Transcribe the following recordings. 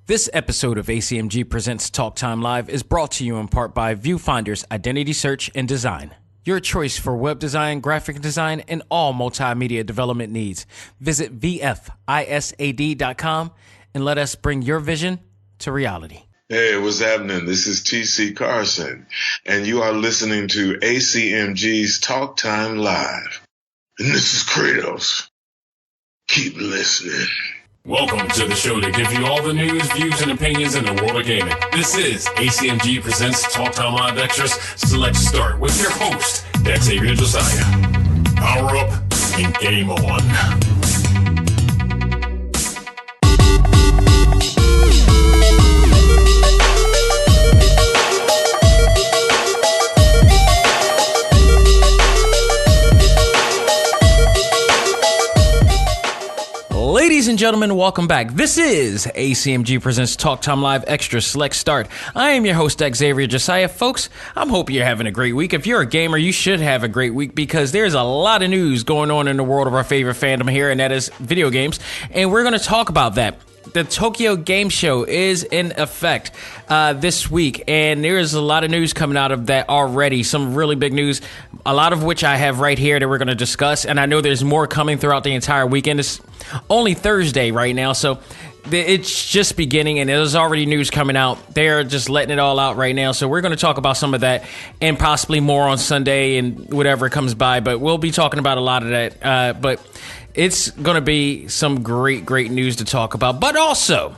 This episode of A.C.M.G. Presents Talk Time Live is brought to you in part by Viewfinder's Identity Search and Design. Your choice for web design, graphic design, and all multimedia development needs. Visit VFISAD.com and let us bring your vision to reality. Hey, what's happening? This is TC Carson, and you are listening to A.C.M.G's Talk Time Live. And this is Kratos. Keep listening. Welcome to the show to give you all the news, views, and opinions in the world of gaming. This is A.C.M.G. Presents Talk Time Live Extras Select Start with your host, Xavier Josiah. Power up and game on. Ladies and gentlemen, welcome back. This is A.C.M.G. Presents Talk Time Live Extra Select Start. I am your host, Xavier Josiah. Folks, I'm hoping you're having a great week. If you're a gamer, you should have a great week because there's a lot of news going on in the world of our favorite fandom here, and that is video games. And we're going to talk about that. The Tokyo Game Show is in effect this week, and there is a lot of news coming out of that already. Some really big news, a lot of which I have right here that we're going to discuss, and I know there's more coming throughout the entire weekend. It's only Thursday right now, so it's just beginning, and there's already news coming out. They're just letting it all out right now, so we're going to talk about some of that and possibly more on Sunday and whatever comes by, but we'll be talking about a lot of that, but it's going to be some great news to talk about. But also,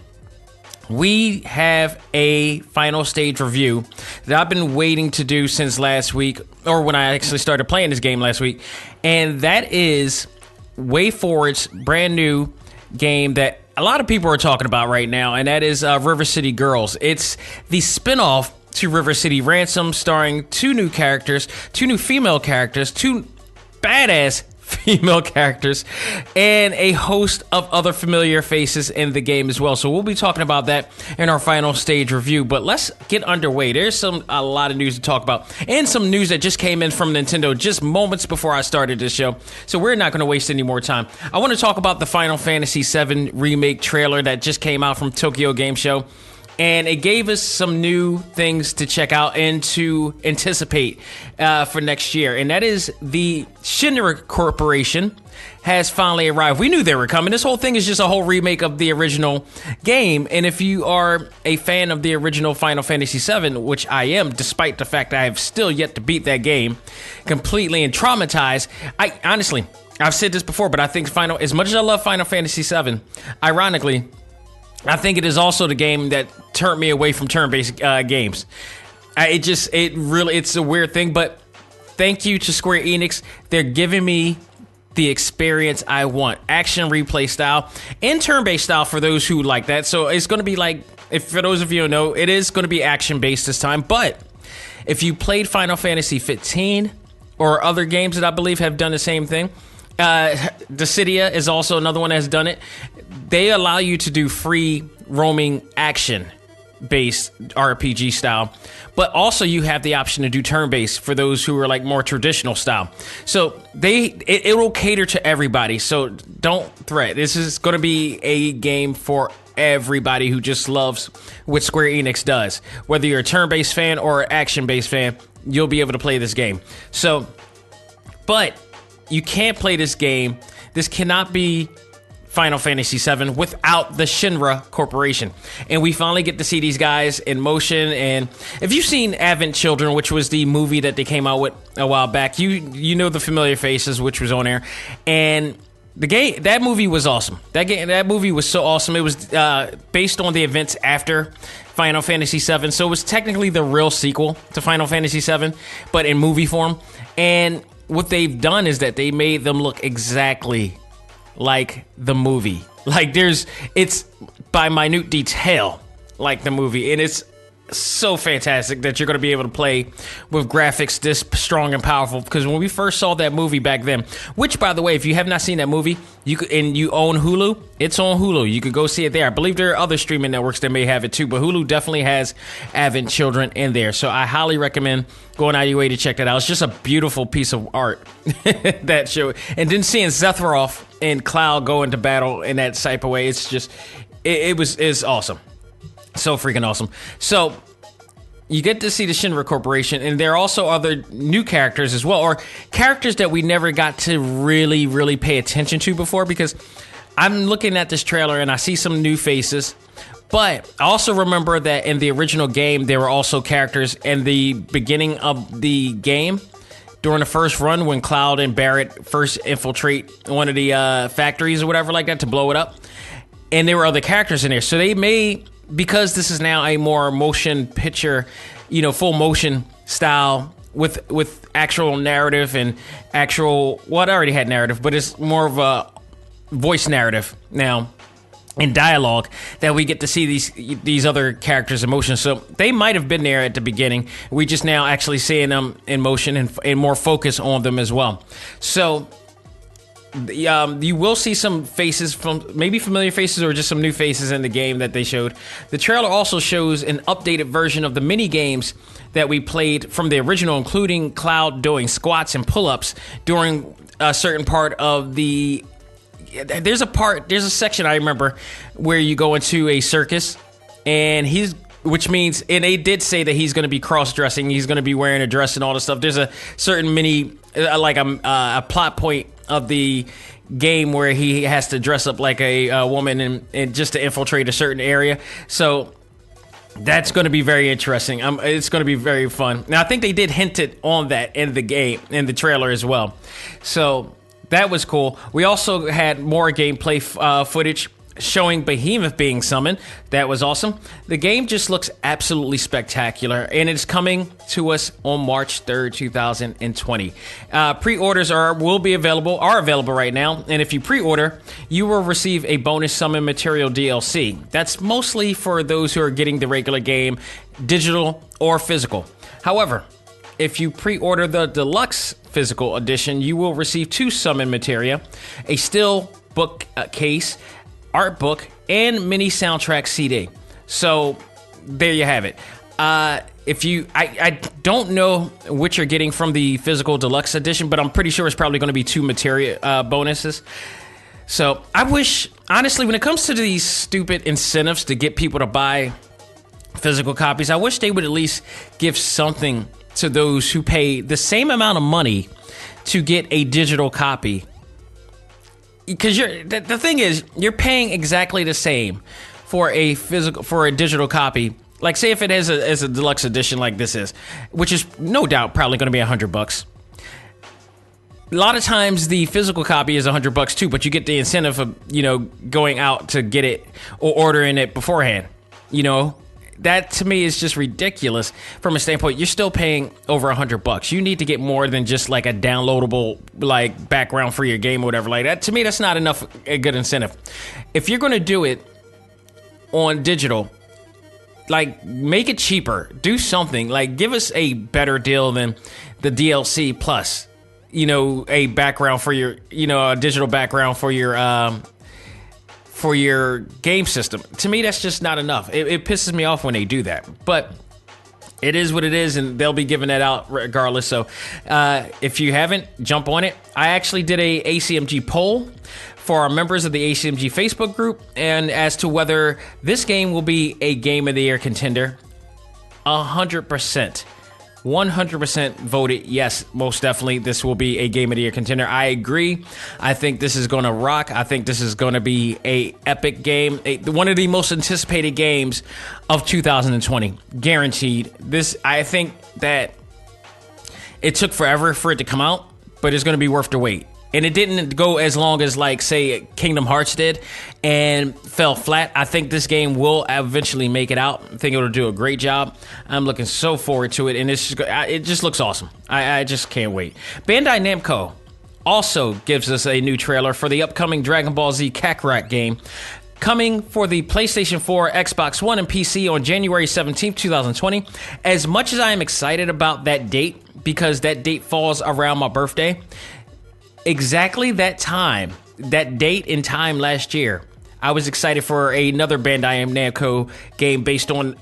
we have a final stage review that I've been waiting to do since last week, or when I actually started playing this game last week, and that is WAYFORWARD'S brand new game that a lot of people are talking about right now, and that is River City Girls. It's the spinoff to River City Ransom, starring two new female characters, two badass female characters, and a host of other familiar faces in the game as well. So we'll be talking about that in our final stage review, but let's get underway. There's a lot of news to talk about, and some news that just came in from Nintendo just moments before I started this show, so we're not going to waste any more time. I want to talk about the Final Fantasy VII Remake trailer that just came out from Tokyo Game Show. And it gave us some new things to check out and to anticipate for next year. And that is the Shinra Corporation has finally arrived. We knew they were coming. This whole thing is just a whole remake of the original game. And if you are a fan of the original Final Fantasy VII, which I am, despite the fact that I have still yet to beat that game completely and traumatized, I've said this before, but I think as much as I love Final Fantasy VII, ironically, I think it is also the game that turned me away from turn-based games. It's a weird thing, but thank you to Square Enix. They're giving me the experience I want. Action replay style and turn-based style for those who like that. So it's going to be like, for those of you who know, it is going to be action-based this time. But if you played Final Fantasy 15 or other games that I believe have done the same thing, Dissidia is also another one that's done it. They allow you to do free roaming action-based RPG style, but also you have the option to do turn-based for those who are like more traditional style. So it will cater to everybody. So don't fret. This is going to be a game for everybody who just loves what Square Enix does. Whether you're a turn-based fan or an action-based fan, you'll be able to play this game. But you can't play this game. This cannot be Final Fantasy VII without the Shinra Corporation. And we finally get to see these guys in motion. And if you've seen Advent Children, which was the movie that they came out with a while back, you know the familiar faces, which was on there. And that movie was awesome. That movie was so awesome. It was based on the events after Final Fantasy VII. So it was technically the real sequel to Final Fantasy VII, but in movie form. And what they've done is that they made them look exactly like the movie. It's by minute detail like the movie, and it's so fantastic that you're going to be able to play with graphics this strong and powerful. Because when we first saw that movie back then, which, by the way, if you have not seen that movie, you own Hulu, it's on Hulu. You could go see it there. I believe there are other streaming networks that may have it too, but Hulu definitely has Advent Children in there. So I highly recommend going out of your way to check that out. It's just a beautiful piece of art, that show. And then seeing Sephiroth and Cloud go into battle in that type of way, it's just, it's awesome. So freaking awesome. So you get to see the Shinra Corporation, and there are also other new characters as well, or characters that we never got to really pay attention to before, because I'm looking at this trailer and I see some new faces. But I also remember that in the original game, there were also characters in the beginning of the game during the first run when Cloud and Barrett first infiltrate one of the factories or whatever like that to blow it up. And there were other characters in there. So they may, because this is now a more motion picture, full motion style with actual narrative and actual, well, it already had narrative, but it's more of a voice narrative now. In dialogue, that we get to see these other characters' emotions. So they might have been there at the beginning. We just now actually seeing them in motion and more focus on them as well. So you will see some faces from maybe familiar faces or just some new faces in the game that they showed. The trailer also shows an updated version of the mini games that we played from the original, including Cloud doing squats and pull-ups during a certain part of the. There's a section I remember where you go into a circus, and which means, and they did say that he's going to be cross-dressing, he's going to be wearing a dress and all this stuff. There's a certain a plot point of the game where he has to dress up like a woman and just to infiltrate a certain area. So that's going to be very interesting. It's going to be very fun. Now, I think they did hint it on that in the game, in the trailer as well. So that was cool. We also had more gameplay footage showing Behemoth being summoned. That was awesome. The game just looks absolutely spectacular, and it's coming to us on March 3rd, 2020. Pre-orders are available right now, and if you pre-order, you will receive a bonus summon material DLC. That's mostly for those who are getting the regular game, digital or physical. However, if you pre-order the deluxe physical edition, you will receive 2 summon materia, a still book case, art book, and mini soundtrack CD. So there you have it. I don't know what you're getting from the physical deluxe edition, but I'm pretty sure it's probably going to be 2 materia bonuses. So I wish, honestly, when it comes to these stupid incentives to get people to buy physical copies, I wish they would at least give something to those who pay the same amount of money to get a digital copy. Because the thing is, you're paying exactly the same for a digital copy. Like, say if it is a deluxe edition like this is, which is no doubt probably going to be $100. A lot of times the physical copy is $100 too, but you get the incentive of going out to get it or ordering it beforehand. That to me is just ridiculous from a standpoint. You're still paying over $100. You need to get more than just like a downloadable background for your game or whatever like that. To me, that's not enough a good incentive. If you're going to do it on digital, make it cheaper. Do something. Give us a better deal than the DLC plus, a background for your, a digital background for your game system. To me, that's just not enough. It pisses me off when they do that. But it is what it is, and they'll be giving that out regardless. So if you haven't, jump on it. I actually did a A.C.M.G poll for our members of the A.C.M.G Facebook group, and as to whether this game will be a Game of the Year contender. 100% voted yes, most definitely this will be a Game of the Year contender. I agree. I think this is going to rock. I think this is going to be a epic game, one of the most anticipated games of 2020, guaranteed. I think that it took forever for it to come out, but it's going to be worth the wait. And it didn't go as long as, say, Kingdom Hearts did and fell flat. I think this game will eventually make it out. I think it'll do a great job. I'm looking so forward to it, and it just looks awesome. I just can't wait. Bandai Namco also gives us a new trailer for the upcoming Dragon Ball Z Kakarot game, coming for the PlayStation 4, Xbox One, and PC on January 17th, 2020. As much as I am excited about that date, because that date falls around my birthday, exactly that date and time last year, I was excited for another Bandai Namco game based on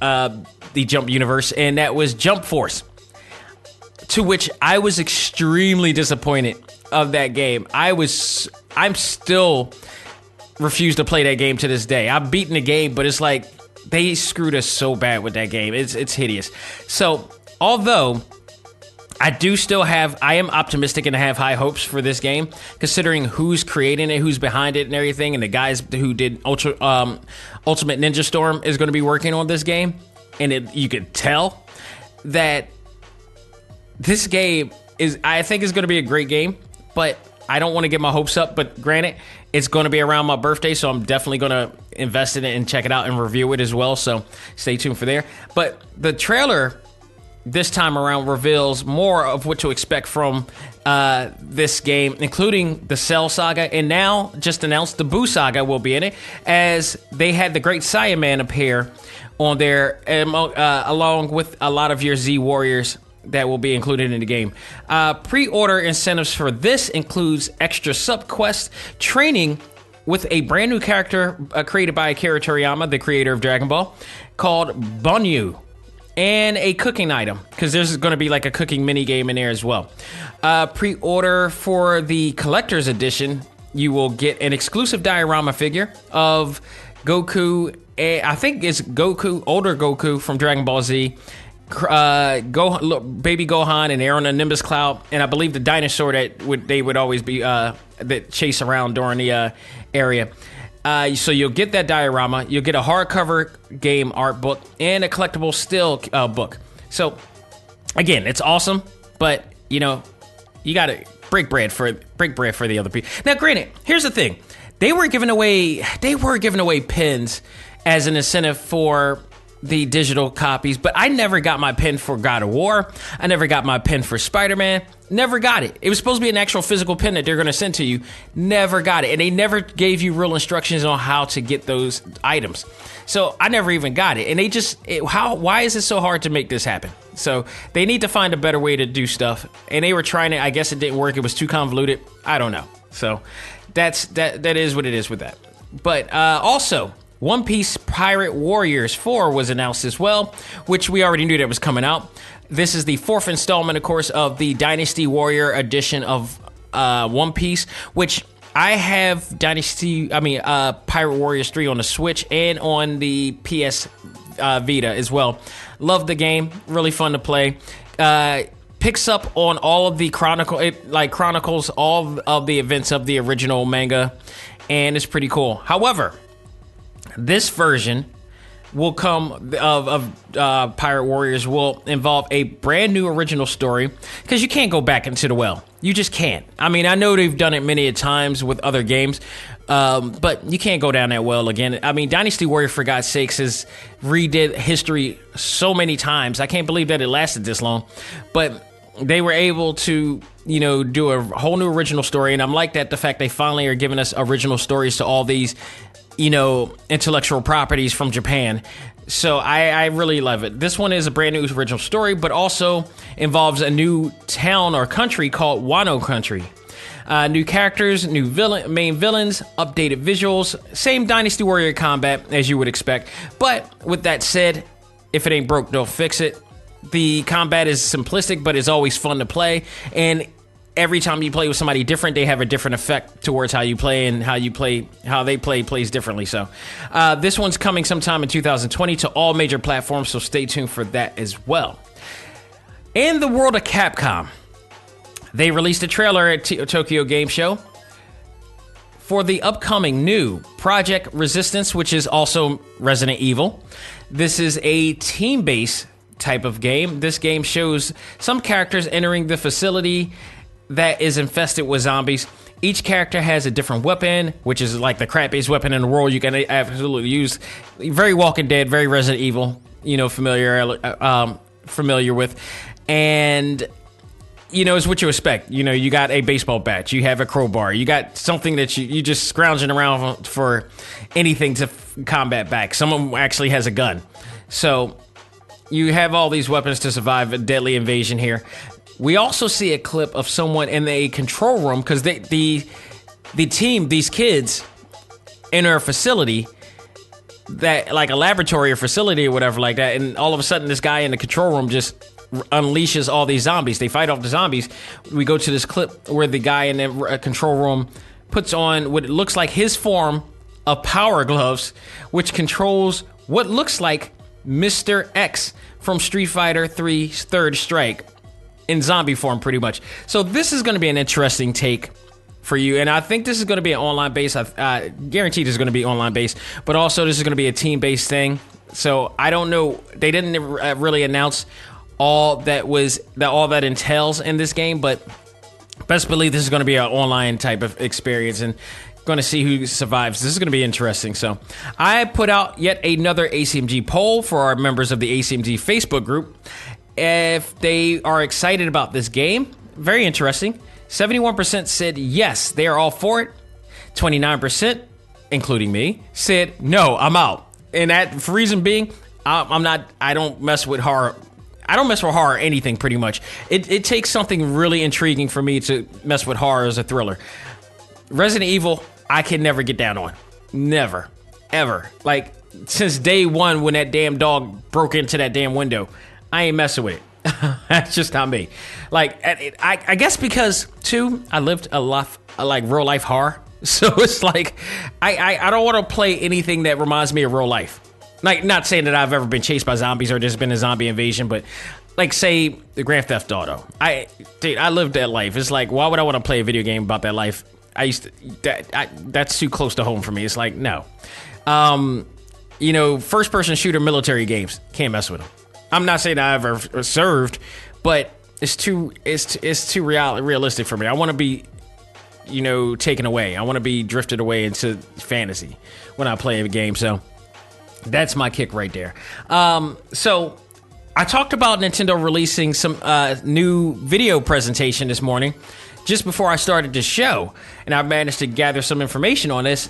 the Jump universe, and that was Jump Force, to which I was extremely disappointed of that game. I'm still refuse to play that game to this day. I've beaten the game, but it's they screwed us so bad with that game. It's hideous. So, although I am optimistic and have high hopes for this game, considering who's creating it, who's behind it and everything, and the guys who did Ultimate Ninja Storm is going to be working on this game. And you could tell that this game I think is going to be a great game, but I don't want to get my hopes up. But granted, it's going to be around my birthday, so I'm definitely going to invest in it and check it out and review it as well. So stay tuned for there. But the trailer this time around reveals more of what to expect from this game, including the Cell Saga, and now just announced the Boo Saga will be in it, as they had the Great Saiyaman appear on there, along with a lot of your Z Warriors that will be included in the game. Pre-order incentives for this includes extra sub-quests, training with a brand new character created by Akira Toriyama, the creator of Dragon Ball, called Bunyu, and a cooking item, because there's going to be like a cooking mini game in there as well. Pre-order for the collector's edition, you will get an exclusive diorama figure of Goku. I think it's Goku, older Goku from Dragon Ball Z, baby Gohan, and Air on the Nimbus Cloud, and I believe the dinosaur they would always be that chase around during the area. So you'll get that diorama, you'll get a hardcover game art book, and a collectible still book. So again, it's awesome, but you gotta break bread for the other people. Now, granted, here's the thing: they were giving away pins as an incentive for the digital copies, but I never got my pin for God of War. I never got my pin for Spider-Man. Never got it. It was supposed to be an actual physical pin that they're going to send to you. Never got it. And they never gave you real instructions on how to get those items. So I never even got it. And why is it so hard to make this happen? So they need to find a better way to do stuff. And they were trying it. I guess it didn't work. It was too convoluted. I don't know. So that is what it is with that. But also, One Piece Pirate Warriors 4 was announced as well, which we already knew that was coming out. This is the fourth installment, of course, of the Dynasty Warrior edition of One Piece, which I have Pirate Warriors 3 on the Switch and on the PS Vita as well. Love the game, really fun to play. Picks up on all of the chronicles all of the events of the original manga, and it's pretty cool. However, this version will come of Pirate Warriors will involve a brand new original story, because you can't go back into the well. You just can't. I mean, I know they've done it many a times with other games, but you can't go down that well again. I mean, Dynasty Warrior, for God's sakes, has redid history so many times. I can't believe that it lasted this long, but they were able to, do a whole new original story, and I'm like that, the fact they finally are giving us original stories to all these intellectual properties from Japan. So I really love it. This one is a brand new original story, but also involves a new town or country called Wano Country. New characters, new main villains, updated visuals, same Dynasty Warrior combat as you would expect. But with that said, if it ain't broke, don't fix it. The combat is simplistic, but it's always fun to play. And every time you play with somebody different, they have a different effect towards how you play, and how they play plays differently. So this one's coming sometime in 2020 to all major platforms, so stay tuned for that as well. In the world of Capcom, they released a trailer at Tokyo Game Show for the upcoming new Project Resistance, which is also Resident Evil. This is a team-based type of game. This game shows some characters entering the facility that is infested with zombies. Each character has a different weapon, which is like the crappiest weapon in the world you can absolutely use. Very Walking Dead, very Resident Evil, familiar with. And, it's what you expect. You got a baseball bat, you have a crowbar, you got something that you just scrounging around for anything to combat back. Someone actually has a gun. So you have all these weapons to survive a deadly invasion here. We also see a clip of someone in a control room, because the team, these kids, enter a facility, that like a laboratory or facility or whatever like that, and all of a sudden this guy in the control room just unleashes all these zombies. They fight off the zombies. We go to this clip where the guy in the control room puts on what it looks like his form of Power Gloves, which controls what looks like Mr. X from Street Fighter 3's Third Strike in zombie form, pretty much. So this is going to be an interesting take for you, and I think this is going to be an online base. I guaranteed it's going to be online based, but also this is going to be a team based thing. So I don't know. They didn't really announce all that entails in this game, but best believe this is going to be an online type of experience, and going to see who survives. This is going to be interesting. So I put out yet another A.C.M.G poll for our members of the A.C.M.G Facebook group if they are excited about this game. Very interesting. 71% said yes, they are all for it. 29%, including me, said no, I'm out. And that for reason being, I don't mess with horror. I don't mess with horror or anything, pretty much. It takes something really intriguing for me to mess with horror as a thriller. Resident Evil, I can never get down on. Never. Ever. Like, since day one when that damn dog broke into that damn window, I ain't messing with it. That's just not me. Like, I guess because, too, I lived a lot, like, real-life horror. So it's like, I don't want to play anything that reminds me of real life. Like, not saying that I've ever been chased by zombies or there's been a zombie invasion, but, like, say, the Grand Theft Auto. I lived that life. It's like, why would I want to play a video game about that life? That's too close to home for me. It's like, no. First-person shooter military games, can't mess with them. I'm not saying I ever served, but it's too realistic for me. I want to be, taken away. I want to be drifted away into fantasy when I play a game. So that's my kick right there. So I talked about Nintendo releasing some new video presentation this morning, just before I started the show, and I managed to gather some information on this.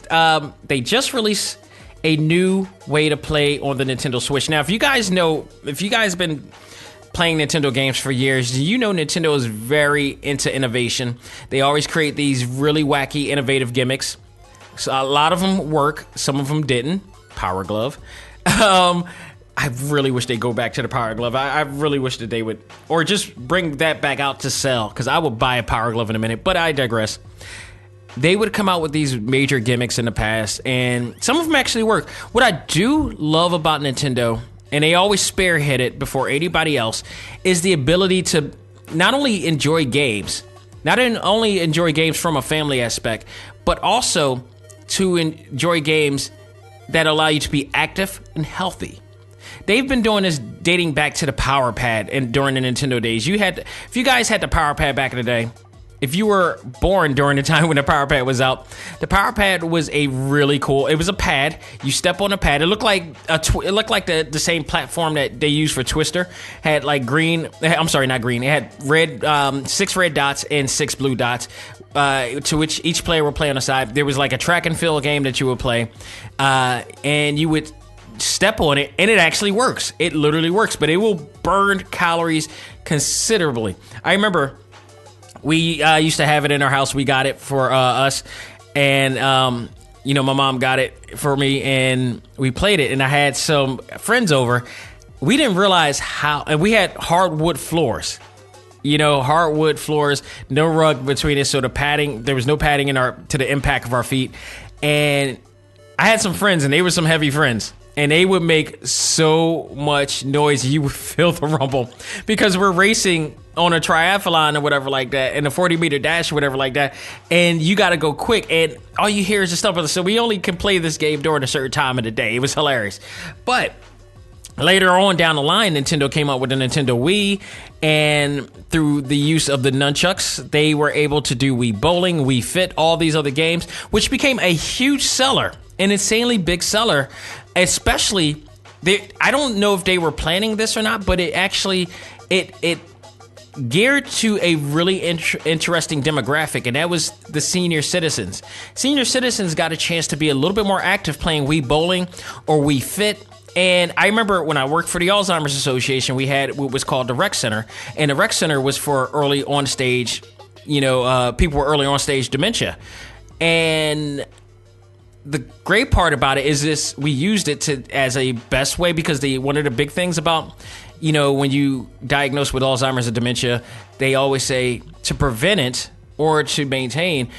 They just released a new way to play on the Nintendo Switch. Now, if you guys have been playing Nintendo games for years, you know Nintendo is very into innovation. They always create these really wacky, innovative gimmicks. So a lot of them work, some of them didn't. Power Glove. I really wish they'd go back to the Power Glove. I really wish that they would, or just bring that back out to sell, because I would buy a Power Glove in a minute, but I digress. They would come out with these major gimmicks in the past, and some of them actually work. What I do love about Nintendo, and they always spearhead it before anybody else, is the ability to not only enjoy games from a family aspect, but also to enjoy games that allow you to be active and healthy. They've been doing this dating back to the Power Pad and during the Nintendo days. If you guys had the Power Pad back in the day, if you were born during the time when the Power Pad was out, the Power Pad was it was a pad. You step on the pad. It looked like the same platform that they use for Twister. Had like green. I'm sorry, not green. It had red, 6 red dots and 6 blue dots. To which each player would play on the side. There was like a track and field game that you would play, and you would step on it, and it actually works. It literally works, but it will burn calories considerably. I remember we used to have it in our house. We got it for us, and my mom got it for me, and we played it, and I had some friends over. We didn't realize and we had hardwood floors. Hardwood floors, no rug between us, so there was no padding to the impact of our feet. And I had some friends, and they were some heavy friends, and they would make so much noise, you would feel the rumble, because we're racing on a triathlon or whatever like that, and a 40-meter dash or whatever like that, and you got to go quick, and all you hear is the stuff. So we only can play this game during a certain time of the day. It was hilarious. But later on down the line, Nintendo came out with the Nintendo Wii, and through the use of the nunchucks, they were able to do Wii Bowling, Wii Fit, all these other games, which became a huge seller, an insanely big seller, especially, I don't know if they were planning this or not, but it geared to a really interesting demographic, and that was the senior citizens. Senior citizens got a chance to be a little bit more active playing Wii Bowling or Wii Fit. And I remember when I worked for the Alzheimer's Association, we had what was called the Rec Center, and the Rec Center was for early on stage, people with early on stage dementia. And the great part about it is this: we used it as a best way, because one of the big things about, when you diagnose with Alzheimer's or dementia, they always say to prevent it or to maintain,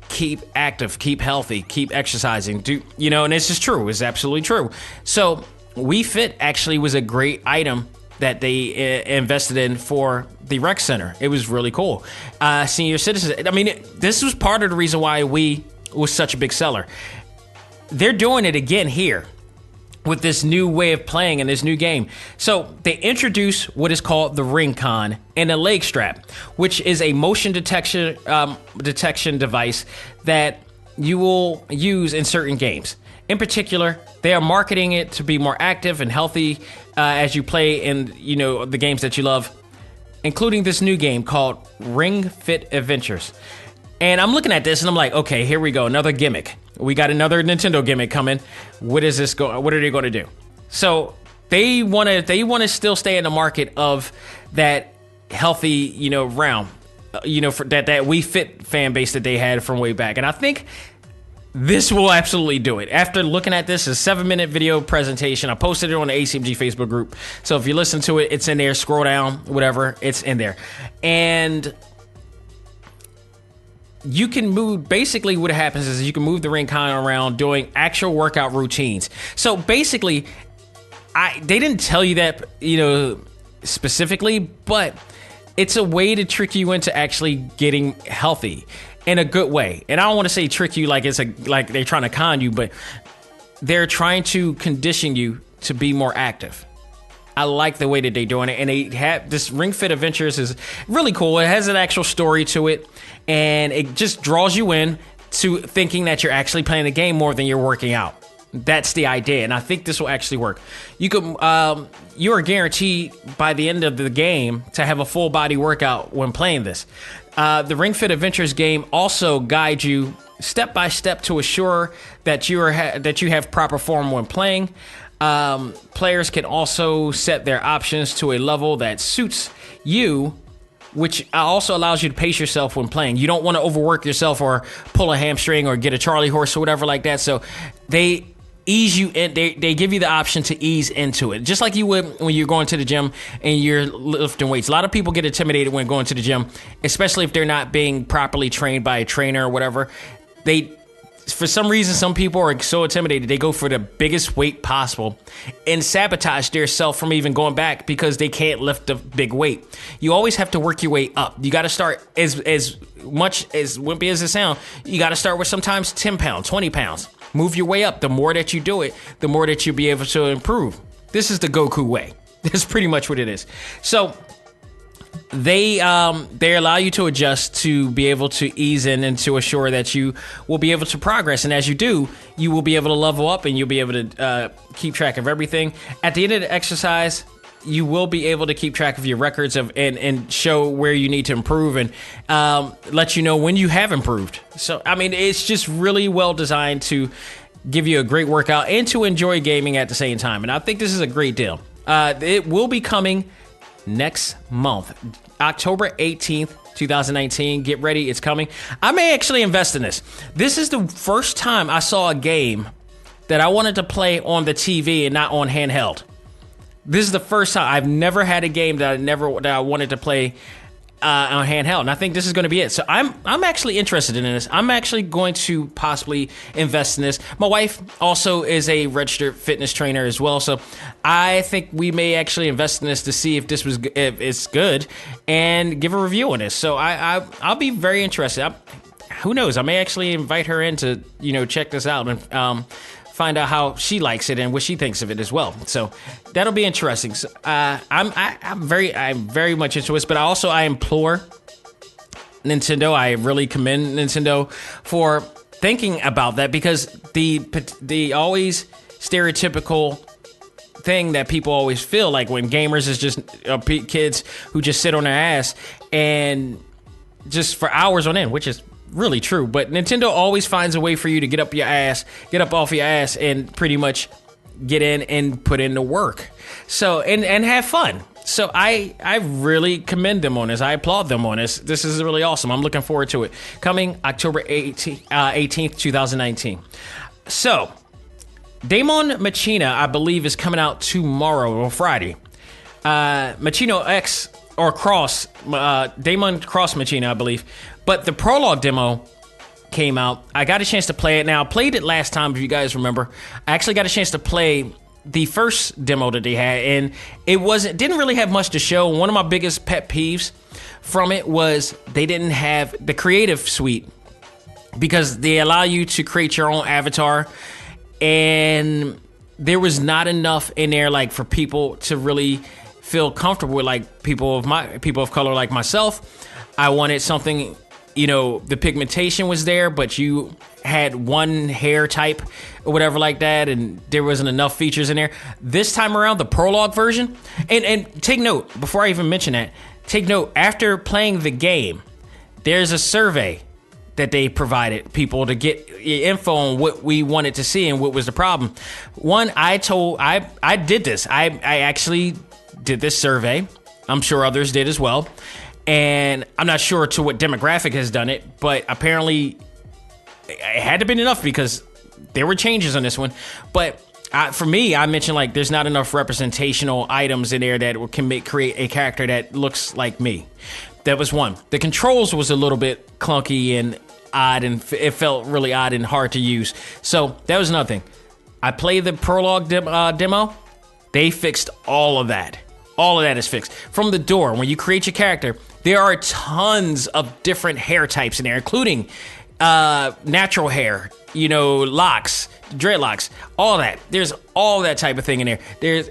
keep active, keep healthy, keep exercising. And this is true. It's absolutely true. So Wii Fit actually was a great item that they invested in for the rec center. It was really cool. Senior citizens. I mean, this was part of the reason why Wii was such a big seller. They're doing it again here with this new way of playing and this new game. So they introduce what is called the Ring-Con and a leg strap, which is a motion detection device that you will use in certain games. In particular, they are marketing it to be more active and healthy as you play in the games that you love, including this new game called Ring Fit Adventures. And I'm looking at this and I'm like, okay, here we go, another gimmick. We got another Nintendo gimmick coming. What are they going to do? So they want to still stay in the market of that healthy, realm, for that Wii Fit fan base that they had from way back. And I think this will absolutely do it. After looking at this, a 7-minute video presentation, I posted it on the A.C.M.G Facebook group. So if you listen to it, it's in there. Scroll down, whatever, it's in there. And you can move, basically what happens is you can move the Ring-Con around doing actual workout routines. So basically, they didn't tell you that, specifically, but it's a way to trick you into actually getting healthy in a good way. And I don't want to say trick you like like they're trying to con you, but they're trying to condition you to be more active. I like the way that they're doing it, and they have this Ring Fit Adventures is really cool. It has an actual story to it, and it just draws you in to thinking that you're actually playing the game more than you're working out. That's the idea, and I think this will actually work. You are guaranteed by the end of the game to have a full body workout when playing this. The Ring Fit Adventures game also guides you step by step to assure that you have proper form when playing. Players can also set their options to a level that suits you, which also allows you to pace yourself when playing. You don't want to overwork yourself or pull a hamstring or get a Charlie horse or whatever like that. So they ease you in. They give you the option to ease into it, just like you would when you're going to the gym and you're lifting weights. A lot of people get intimidated when going to the gym, especially if they're not being properly trained by a trainer or whatever. For some reason, some people are so intimidated, they go for the biggest weight possible and sabotage their self from even going back because they can't lift a big weight. You always have to work your way up. You got to start as much as wimpy as it sounds. You got to start with sometimes 10 pounds, 20 pounds. Move your way up. The more that you do it, the more that you'll be able to improve. This is the Goku way. That's pretty much what it is. So they allow you to adjust to be able to ease in and to assure that you will be able to progress. And as you do, you will be able to level up and you'll be able to keep track of everything. At the end of the exercise, you will be able to keep track of your records and show where you need to improve and let you know when you have improved. So, I mean, it's just really well designed to give you a great workout and to enjoy gaming at the same time. And I think this is a great deal. It will be coming next month, October 18th, 2019. Get ready, it's coming. I may actually invest in this. This is the first time I saw a game that I wanted to play on the TV and not on handheld. This is the first time. I've never had a game that I wanted to play on handheld, and I think this is going to be it. So I'm actually interested in this. I'm actually going to possibly invest in this. My wife also is a registered fitness trainer as well, so I think we may actually invest in this to see if it's good and give a review on this. So I'll be very interested. Who knows? I may actually invite her in to check this out and find out how she likes it and what she thinks of it as well. So that'll be interesting. So, I'm very much into this, but I implore Nintendo. I really commend Nintendo for thinking about that, because the always stereotypical thing that people always feel like when gamers is just kids who just sit on their ass and just for hours on end, which is really true, but Nintendo always finds a way for you to get up off your ass and pretty much get in and put in the work. So and have fun. So I really commend them on this. I applaud them on this. This is really awesome. I'm looking forward to it. Coming October 18th, 2019. So Daemon Machina, I believe, is coming out tomorrow or Friday. Machino X or Cross, Daemon Cross Machina, I believe. But the prologue demo came out. I got a chance to play it. Now, I played it last time, if you guys remember. I actually got a chance to play the first demo that they had, and didn't really have much to show. One of my biggest pet peeves from it was they didn't have the creative suite, because they allow you to create your own avatar, and there was not enough in there like for people to really feel comfortable with, like people of color like myself. I wanted something, the pigmentation was there, but you had one hair type or whatever like that, and there wasn't enough features in there. This time around, the prologue version, and take note, before I even mention that, take note, after playing the game, there's a survey that they provided people to get info on what we wanted to see and what was the problem. One, I did this. I actually did this survey. I'm sure others did as well. And I'm not sure to what demographic has done it, but apparently it had to be enough because there were changes on this one. But for me, I mentioned like there's not enough representational items in there that can create a character that looks like me. That was one. The controls was a little bit clunky and odd, and it felt really odd and hard to use. So that was another thing. I played the prologue demo. They fixed all of that. All of that is fixed. From the door, when you create your character, there are tons of different hair types in there, including natural hair, locks, dreadlocks, all that. There's all that type of thing in there. There's,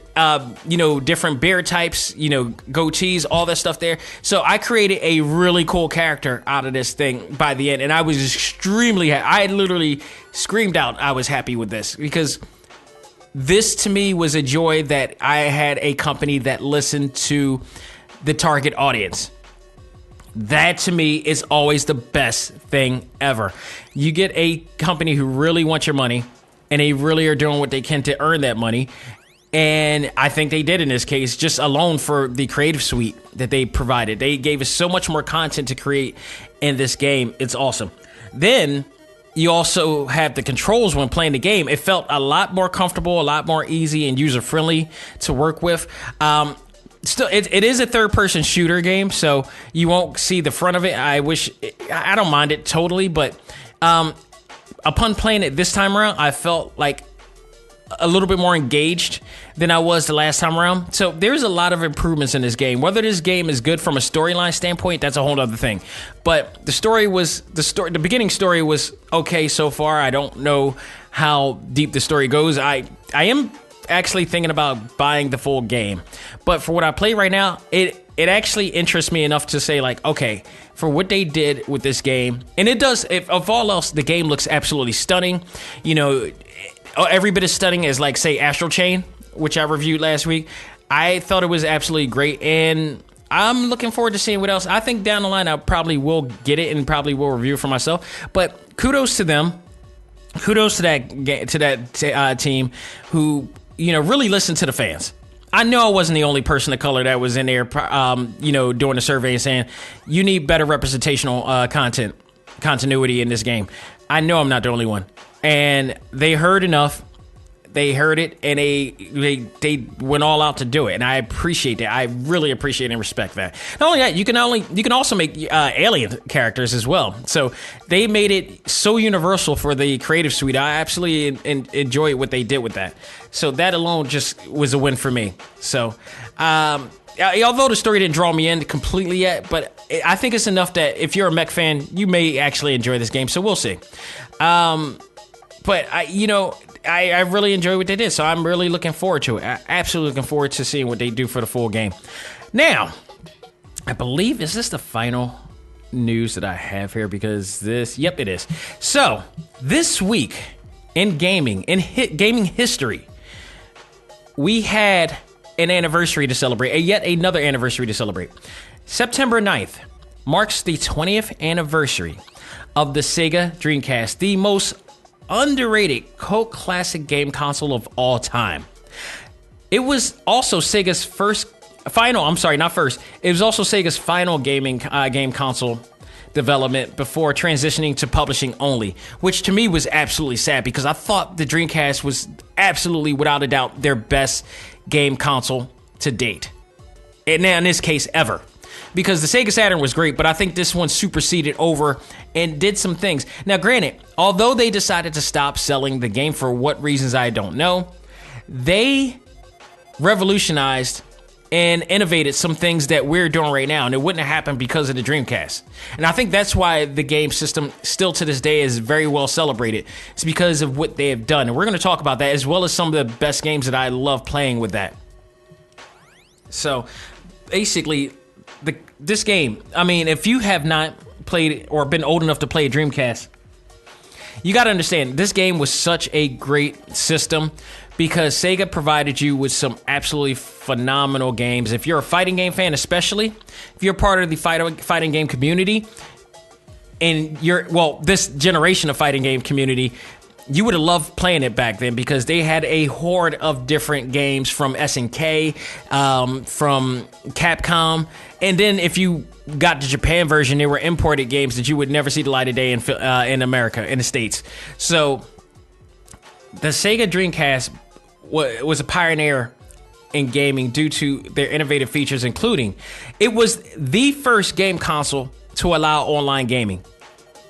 different beard types, goatees, all that stuff there. So I created a really cool character out of this thing by the end, and I was extremely happy. I literally screamed out I was happy with this, because this to me was a joy that I had a company that listened to the target audience. That to me is always the best thing ever. You get a company who really wants your money, and they really are doing what they can to earn that money. And I think they did in this case, just alone for the creative suite that they provided. They gave us so much more content to create in this game. It's awesome. Then you also have the controls when playing the game. It felt a lot more comfortable, a lot more easy and user-friendly to work with. Still, it is a third-person shooter game, so you won't see the front of it. I don't mind it totally, but upon playing it this time around, I felt like a little bit more engaged than I was the last time around. So there's a lot of improvements in this game. Whether this game is good from a storyline standpoint, that's a whole other thing. But the beginning story was okay so far. I don't know how deep the story goes. I am actually thinking about buying the full game, but for what I play right now, it actually interests me enough to say, like, okay, for what they did with this game, and it does, if of all else, the game looks absolutely stunning. Every bit as stunning as, like, say, Astral Chain, which I reviewed last week. I thought it was absolutely great, and I'm looking forward to seeing what else. I think down the line I probably will get it and probably will review it for myself. But kudos to them. Kudos to that team who really listened to the fans. I know I wasn't the only person of color that was in there, doing the survey and saying you need better representational continuity in this game. I know I'm not the only one. And they heard enough. They heard it, and they went all out to do it, and I appreciate that. I really appreciate and respect that. Not only that, you can also make alien characters as well. So they made it so universal for the creative suite. I absolutely enjoy what they did with that. So that alone just was a win for me. So although the story didn't draw me in completely yet, but I think it's enough that if you're a mech fan, you may actually enjoy this game. So we'll see. But I really enjoy what they did, so I'm really looking forward to it. Absolutely looking forward to seeing what they do for the full game. Now, I believe, is this the final news that I have here? Because yep, it is. So, this week in gaming, gaming history, we had an anniversary to celebrate, yet another anniversary to celebrate. September 9th marks the 20th anniversary of the Sega Dreamcast, the most underrated cult classic game console of all time. It was also Sega's It was also Sega's final game console development before transitioning to publishing only, which to me was absolutely sad because I thought the Dreamcast was absolutely, without a doubt, their best game console to date. And now in this case, ever. because the Sega Saturn was great, but I think this one superseded over and did some things. Now, granted, although they decided to stop selling the game for what reasons I don't know, they revolutionized and innovated some things that we're doing right now, and it wouldn't have happened because of the Dreamcast. And I think that's why the game system still to this day is very well celebrated. It's because of what they have done, and we're going to talk about that, as well as some of the best games that I love playing with that. So basically, this game, I mean, if you have not played or been old enough to play a Dreamcast, you got to understand, this game was such a great system because Sega provided you with some absolutely phenomenal games. If you're a fighting game fan, especially if you're part of the fighting game community, and this generation of fighting game community, you would have loved playing it back then because they had a horde of different games from S&K, from Capcom, and then if you got the Japan version, they were imported games that you would never see the light of day in America, in the States. So the Sega Dreamcast was a pioneer in gaming due to their innovative features, including it was the first game console to allow online gaming.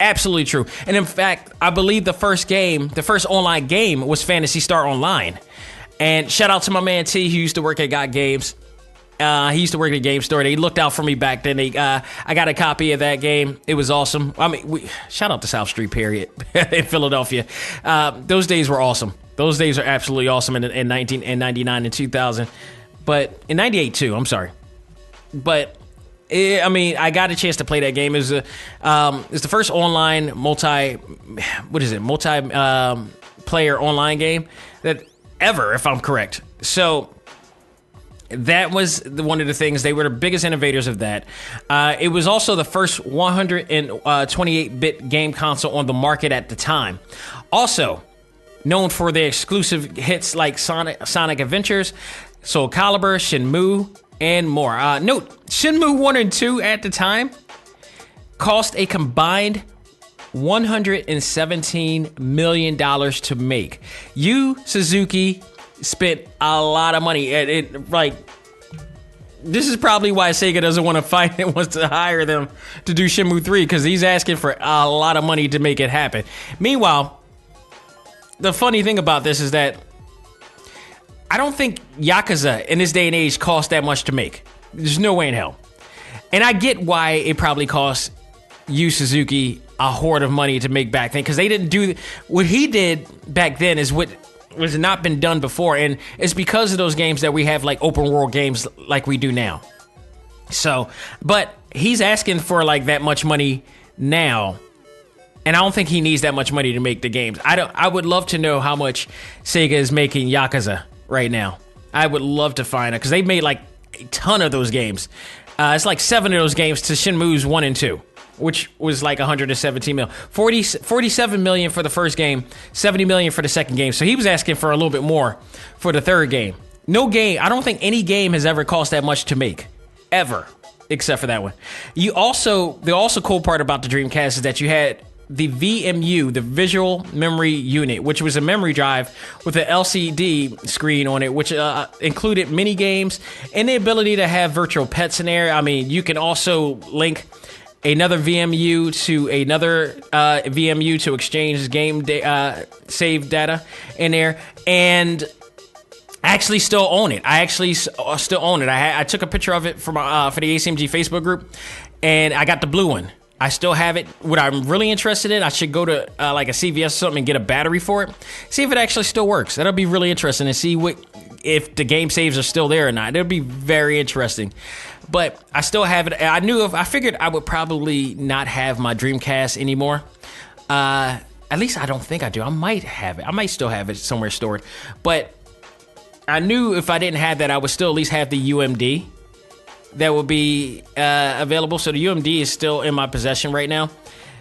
Absolutely true. And in fact, I believe the first online game was Phantasy Star Online. And shout out to my man T, who used to work at Got Games. He used to work at a game store. They looked out for me back then. I got a copy of that game. It was awesome. I mean, shout out to South Street, period, in Philadelphia. Those days were awesome. Those days are absolutely awesome in 1999 and 2000. But in 98 too, I'm sorry. But I got a chance to play that game. It's the first online multiplayer online game that ever, if I'm correct. So that was one of the things. They were the biggest innovators of that. It was also the first 128-bit game console on the market at the time. Also known for their exclusive hits like Sonic Adventures, Soul Calibur, Shenmue, and more. Note, Shenmue 1 and 2 at the time cost a combined $117 million to make. Yu Suzuki spent a lot of money. This is probably why Sega doesn't want to fight and wants to hire them to do Shenmue 3, because he's asking for a lot of money to make it happen. Meanwhile, the funny thing about this is that I don't think Yakuza in this day and age cost that much to make. There's no way in hell. And I get why it probably cost Yu Suzuki a horde of money to make back then, because they didn't do what he did back then is what was not been done before, and it's because of those games that we have like open world games like we do now. So, but he's asking for like that much money now, and I don't think he needs that much money to make the games. I would love to know how much Sega is making Yakuza right now. I would love to find it, because they made like a ton of those games. It's like 7 of those games to Shenmue's 1 and 2, which was like 117 million. 47 million for the first game, 70 million for the second game. So he was asking for a little bit more for the third game. No game, I don't think any game has ever cost that much to make, ever, except for that one. The also cool part about the Dreamcast is that you had the VMU, the Visual Memory Unit, which was a memory drive with an LCD screen on it, which included mini games and the ability to have virtual pets in there. I mean, you can also link another VMU to another VMU to exchange game save data in there, and I actually still own it. I took a picture of it for the A.C.M.G Facebook group, and I got the blue one. I still have it. What I'm really interested in, I should go to like a CVS or something and get a battery for it. See if it actually still works. That'll be really interesting to see if the game saves are still there or not. It'll be very interesting. But I still have it. I figured I would probably not have my Dreamcast anymore. At least I don't think I do. I might have it. I might still have it somewhere stored. But I knew if I didn't have that, I would still at least have the UMD that will be available. So the UMD is still in my possession right now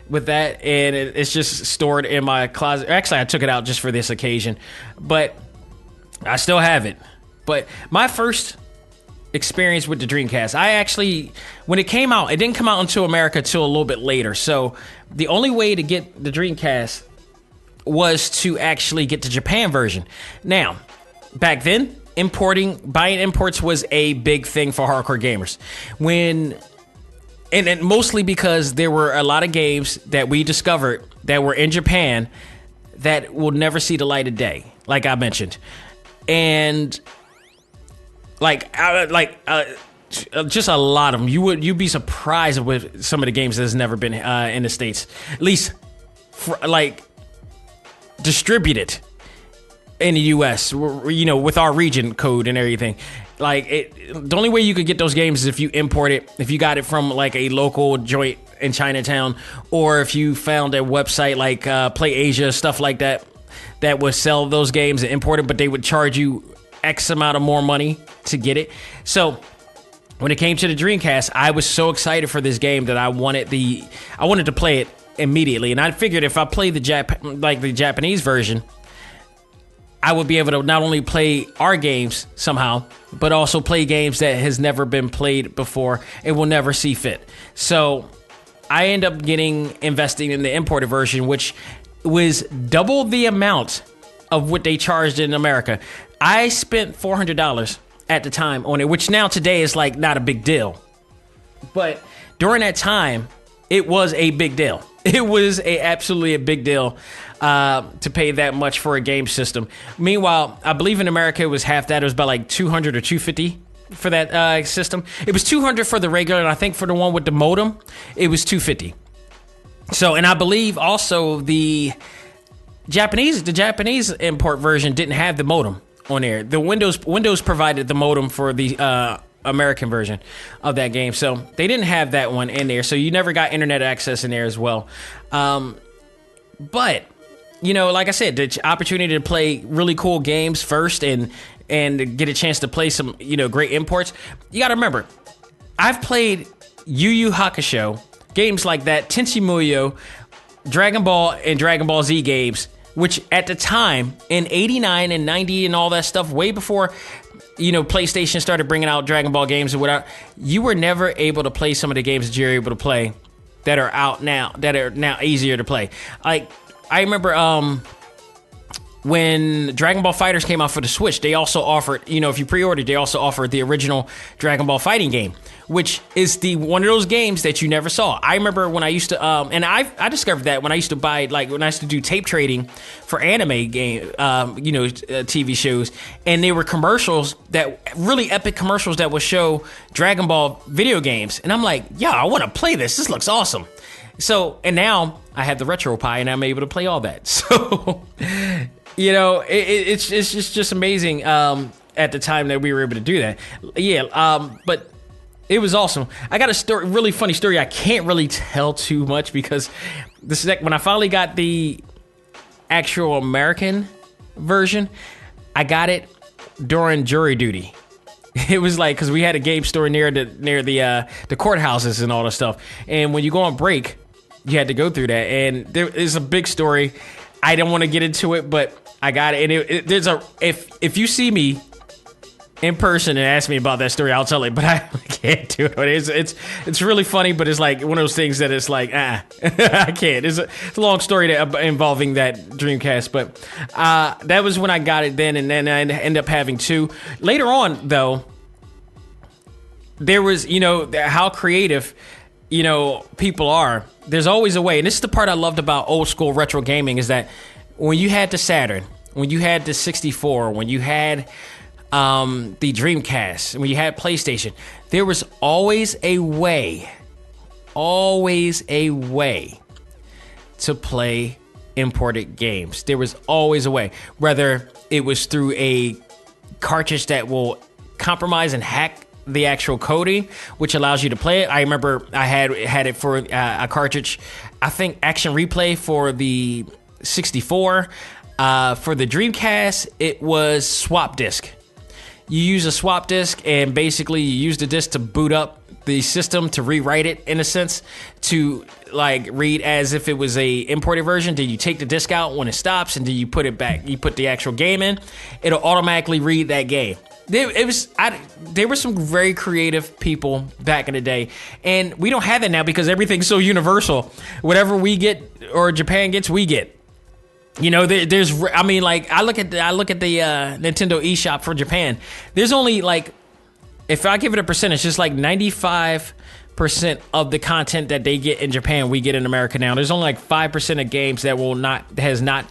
with that, and it's just stored in my closet. Actually, I took it out just for this occasion, but I still have it. But my first experience with the Dreamcast, when it came out, it didn't come out into America till a little bit later. So the only way to get the Dreamcast was to actually get the Japan version. Now, back then, buying imports was a big thing for hardcore gamers. When and mostly because there were a lot of games that we discovered that were in Japan that will never see the light of day, like I mentioned. And just a lot of them. You'd be surprised with some of the games that's never been in the States, at least distributed in the U.S. With our region code and everything. The only way you could get those games is if you import it, if you got it from like a local joint in Chinatown, or if you found a website like Play Asia, stuff like that would sell those games and import it, but they would charge you X amount of more money to get it. So when it came to the Dreamcast, I was so excited for this game that I wanted to play it immediately. And I figured if I played the Japanese version, I would be able to not only play our games somehow, but also play games that has never been played before and will never see fit. So I end up investing in the imported version, which was double the amount of what they charged in America. I spent $400 at the time on it, which now today is like not a big deal. But during that time, it was a big deal. It was absolutely a big deal to pay that much for a game system. Meanwhile, I believe in America it was half that. It was about like $200 or $250 for that system. It was $200 for the regular, and I think for the one with the modem, it was $250. So, and I believe also the Japanese import version didn't have the modem on there. The Windows provided the modem for the American version of that game, so they didn't have that one in there. So you never got internet access in there as well. But like I said, the opportunity to play really cool games first and get a chance to play some great imports. You got to remember, I've played Yu Yu Hakusho, games like that, Tensei Muyo, Dragon Ball and Dragon Ball Z games, which at the time in 89 and 90 and all that stuff, way before PlayStation started bringing out Dragon Ball games or whatever, you were never able to play some of the games that you're able to play that are out now, that are now easier to play. Like, I remember when Dragon Ball FighterZ came out for the Switch, they also offered, if you pre-ordered, they also offered the original Dragon Ball fighting game, which is one of those games that you never saw. I remember when I used to, and I discovered that when I used to buy, when I used to do tape trading for anime game, TV shows, and they were commercials really epic commercials that would show Dragon Ball video games, and I'm like, yeah, I want to play this. This looks awesome. So, and now I have the RetroPie, and I'm able to play all that. So, it's just amazing at the time that we were able to do that. Yeah, but it was awesome. I got a really funny story. I can't really tell too much because when I finally got the actual American version, I got it during jury duty. It was like, because we had a game store near the courthouses and all that stuff. And when you go on break, you had to go through that. And there is a big story. I don't want to get into it, but I got it. And if you see me in person and ask me about that story, I'll tell it, but I can't do it. It's really funny, but it's like one of those things that it's like, I can't. It's a long story involving that Dreamcast, but that was when I got it then, and then I ended up having two. Later on, though, there was, how creative, people are. There's always a way, and this is the part I loved about old school retro gaming, is that when you had the Saturn, when you had the 64, when you had the Dreamcast, and when you had PlayStation, there was always a way to play imported games. There was always a way, whether it was through a cartridge that will compromise and hack the actual coding, which allows you to play it. I remember I had it for a cartridge, I think Action Replay for the 64. For the Dreamcast, it was Swap Disk. You use a swap disk, and basically you use the disk to boot up the system, to rewrite it in a sense, to like read as if it was a imported version. Then you take the disk out when it stops, and then you put it back. You put the actual game in, it'll automatically read that game. There were some very creative people back in the day, and we don't have that now because everything's so universal. Whatever we get or Japan gets, we get. I look at the Nintendo eShop for Japan. There's only like if I give it a percentage, it's like 95% of the content that they get in Japan, we get in America now. There's only like 5% of games that has not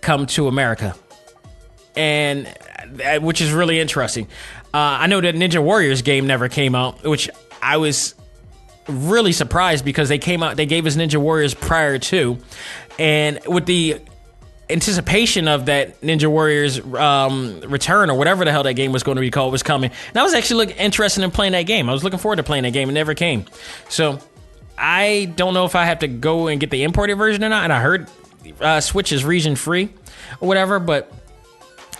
come to America, and which is really interesting. I know that Ninja Warriors game never came out, which I was really surprised because they gave us Ninja Warriors prior to, and with the anticipation of that Ninja Warriors return, or whatever the hell that game was going to be called, was coming. And I was actually interested in playing that game. I was looking forward to playing that game. It never came. So I don't know if I have to go and get the imported version or not. And I heard Switch is region free or whatever, but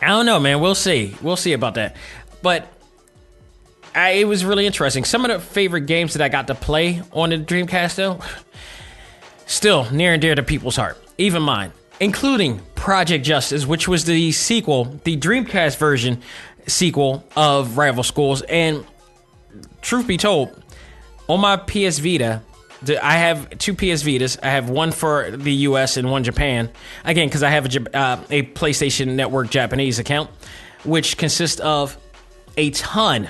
I don't know, man. We'll see. We'll see about that. But it was really interesting. Some of the favorite games that I got to play on the Dreamcast, though, still near and dear to people's heart, even mine, including Project Justice, which was the sequel, the Dreamcast version sequel of Rival Schools. And truth be told, on my PS Vita, I have 2 PS Vitas. I have one for the US and one Japan. Again, because I have a PlayStation Network Japanese account, which consists of a ton,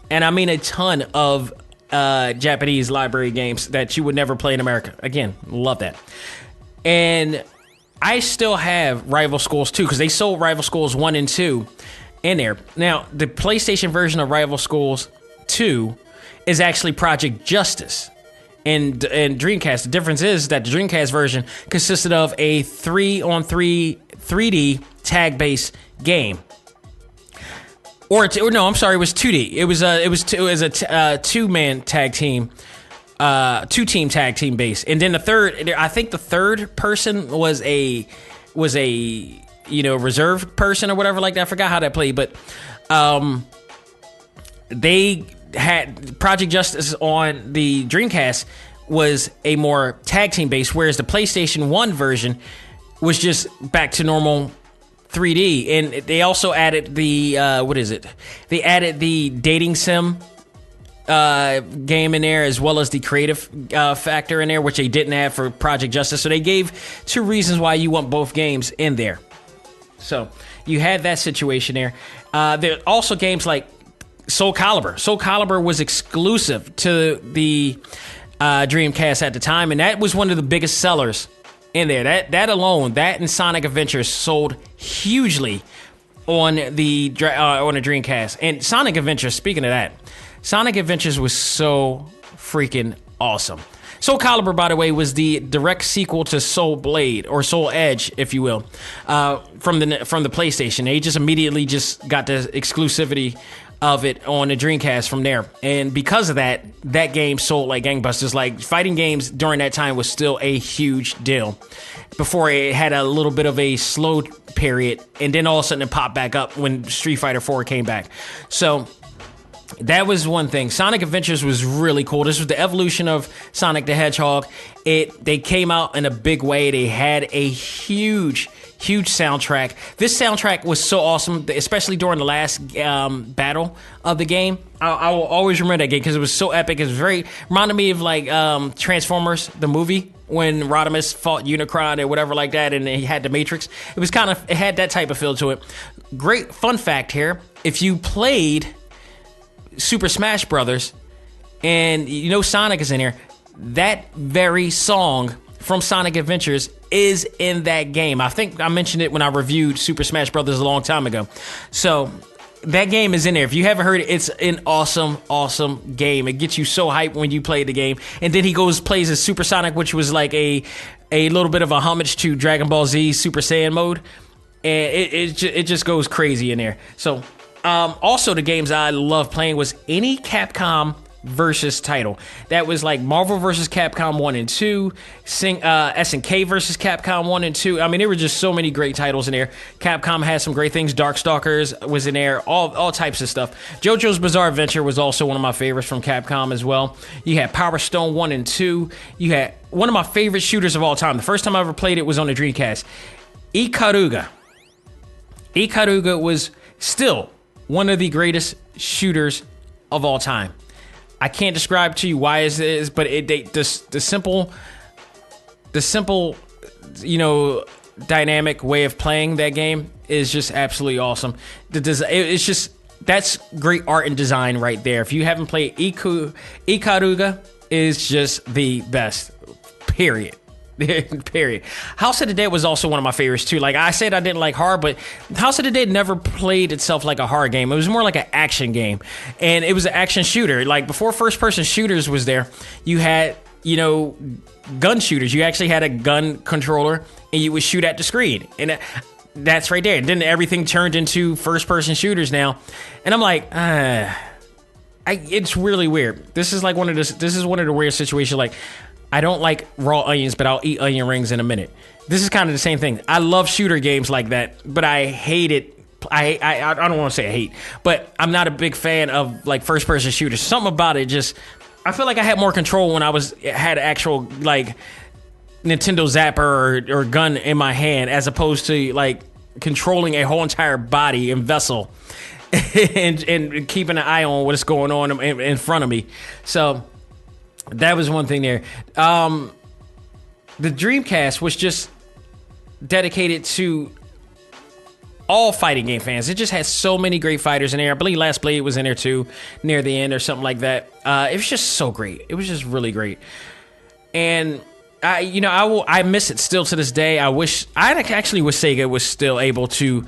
and I mean a ton of Japanese library games that you would never play in America. Again, love that. And I still have Rival Schools 2 because they sold Rival Schools 1 and 2 in there. Now, the PlayStation version of Rival Schools 2 is actually Project Justice. And Dreamcast, the difference is that the Dreamcast version consisted of a 3-on-3 3D tag-based game. Or no, I'm sorry, it was 2D. It was a two-man tag team, 2-team tag team base, and then I think the third person was a reserved person or whatever like that. I forgot how that played, but they had Project Justice on the Dreamcast was a more tag team base, whereas the PlayStation 1 version was just back to normal 3D. And they also added the They added the dating sim game in there, as well as the creative factor in there, which they didn't have for Project Justice. So they gave 2 reasons why you want both games in there. So you had that situation there. There are also games like Soul Calibur. Soul Calibur was exclusive to the Dreamcast at the time, and that was one of the biggest sellers in there. That alone, that and Sonic Adventures sold hugely on the Dreamcast. And Sonic Adventures, speaking of that, Sonic Adventures was so freaking awesome. Soul Calibur, by the way, was the direct sequel to Soul Blade, or Soul Edge, if you will, from the PlayStation. They just immediately got the exclusivity of it on the Dreamcast from there. And because of that game sold like gangbusters. Like, fighting games during that time was still a huge deal. Before it had a little bit of a slow period, and then all of a sudden it popped back up when Street Fighter 4 came back. So that was one thing. Sonic Adventures was really cool. This was the evolution of Sonic the Hedgehog. They came out in a big way. They had a huge soundtrack. This soundtrack was so awesome, especially during the last battle of the game. I will always remember that game because it was so epic. It was reminded me of like Transformers, the movie, when Rodimus fought Unicron or whatever like that, and he had the Matrix. It had that type of feel to it. Great fun fact here: if you played Super Smash Brothers, and Sonic is in here, that very song from Sonic Adventures is in that game. I think I mentioned it when I reviewed Super Smash Brothers a long time ago. So that game is in there. If you haven't heard it, it's an awesome game. It gets you so hyped when you play the game. And then he plays as Super Sonic, which was like a little bit of a homage to Dragon Ball Z Super Saiyan mode. And it just goes crazy in there. So also the games I love playing was any Capcom versus title. That was like Marvel versus Capcom 1 and 2, S&K versus Capcom 1 and 2. I mean, there were just so many great titles in there. Capcom had some great things. Darkstalkers was in there, all types of stuff. JoJo's Bizarre Adventure was also one of my favorites from Capcom as well. You had Power Stone 1 and 2. You had one of my favorite shooters of all time. The first time I ever played it was on the Dreamcast. Ikaruga. Ikaruga was still one of the greatest shooters of all time. I can't describe to you why it is, but the simple, dynamic way of playing that game is just absolutely awesome. It's just that's great art and design right there. If you haven't played Ikaruga, is just the best. Period. Period. House of the Dead was also one of my favorites too. Like I said, I didn't like horror, but House of the Dead never played itself like a horror game. It was more like an action game, and it was an action shooter. Like before first-person shooters was there, you had gun shooters. You actually had a gun controller, and you would shoot at the screen, and that's right there. And then everything turned into first-person shooters now, and I'm like, it's really weird. This is one of the weird situations. Like, I don't like raw onions, but I'll eat onion rings in a minute. This is kind of the same thing. I love shooter games like that, but I hate it. I don't want to say I hate, but I'm not a big fan of like first person shooters. Something about it just, I feel like I had more control when I had actual like Nintendo Zapper or gun in my hand, as opposed to like controlling a whole entire body and vessel and keeping an eye on what's going on in front of me. So that was one thing there. The Dreamcast was just dedicated to all fighting game fans. It just had so many great fighters in there. I believe Last Blade was in there too, near the end or something like that. It was just so great. It was just really great. And I miss it still to this day. I actually wish Sega was still able to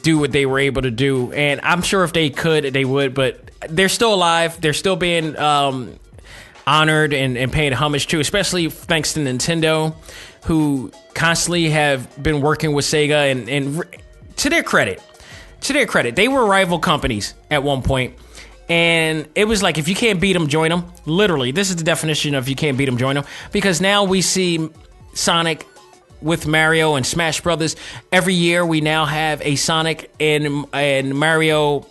do what they were able to do. And I'm sure if they could, they would, but they're still alive. They're still being honored and paying homage to, especially thanks to Nintendo, who constantly have been working with Sega. And to their credit, they were rival companies at one point, and it was like, if you can't beat them, join them. Literally, this is the definition of you can't beat them, join them. Because now we see Sonic with Mario and Smash Brothers. Every year we now have a Sonic and Mario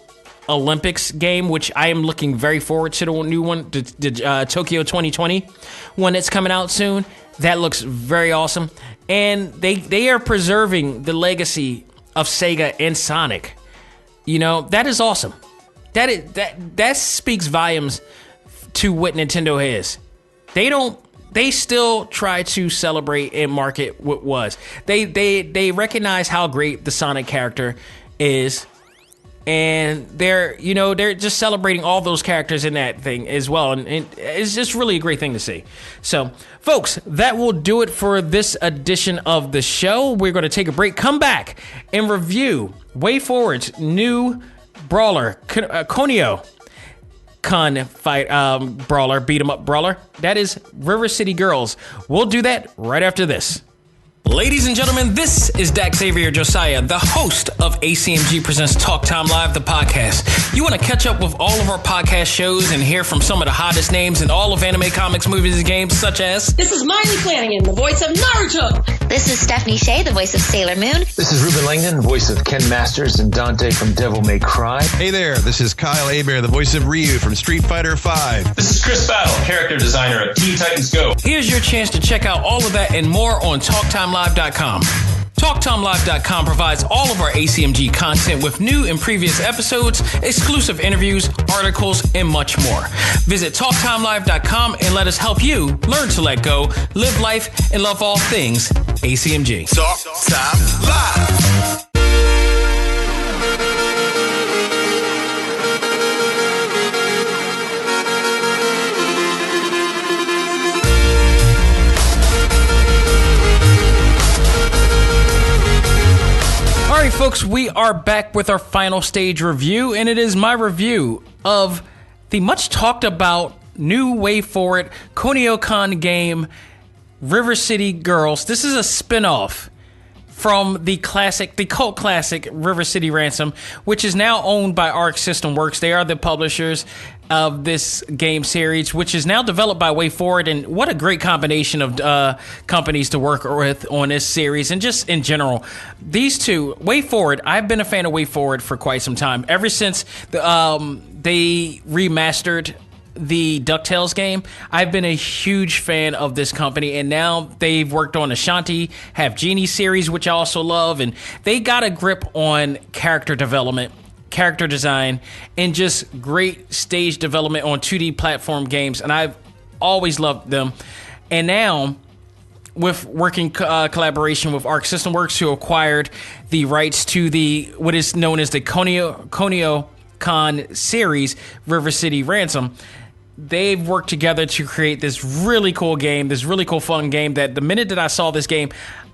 Olympics game, which I am looking very forward to. The new one, the Tokyo 2020 one that's coming out soon. That looks very awesome, and they are preserving the legacy of Sega and Sonic. That is awesome. That speaks volumes to what Nintendo is. They still try to celebrate and market what was. They recognize how great the Sonic character is. And they're just celebrating all those characters in that thing as well. And it's just really a great thing to see. So, folks, that will do it for this edition of the show. We're going to take a break, come back, and review WayForward's new brawler, Kunio-Kun fight brawler, beat 'em up brawler. That is River City Girls. We'll do that right after this. Ladies and gentlemen, this is Xavier Josiah, the host of A.C.M.G. Presents Talk Time Live, the podcast. You want to catch up with all of our podcast shows and hear from some of the hottest names in all of anime, comics, movies, and games, such as... This is Miley Flanagan, the voice of Naruto. This is Stephanie Shea, the voice of Sailor Moon. This is Ruben Langdon, voice of Ken Masters and Dante from Devil May Cry. Hey there, this is Kyle Hebert, the voice of Ryu from Street Fighter V. This is Chris Battle, character designer of Teen Titans Go. Here's your chance to check out all of that and more on TalkTimeLive.com. TalkTimeLive.com provides all of our ACMG content with new and previous episodes, exclusive interviews, articles, and much more. Visit TalkTimeLive.com and let us help you learn to let go, live life, and love all things ACMG. Talk Time Live. All right, folks, we are back with our final stage review, and it is my review of the much talked about new WayForward Kunio-Kun game, River City Girls. This is a spin-off from the cult classic River City Ransom, which is now owned by Arc System Works. They are the publishers of this game series, which is now developed by WayForward, and what a great combination of companies to work with on this series, and just in general. These two, WayForward, I've been a fan of WayForward for quite some time, ever since they remastered the DuckTales game. I've been a huge fan of this company, and now they've worked on Ashanti, Have Genie series, which I also love, and they got a grip on character development, character design, and just great stage development on 2D platform games, and I've always loved them. And now, with working collaboration with Arc System Works, who acquired the rights to what is known as the Kunio Kunio-Kun series, River City Ransom. They've worked together to create this really cool game, this really cool fun game that the minute that I saw this game,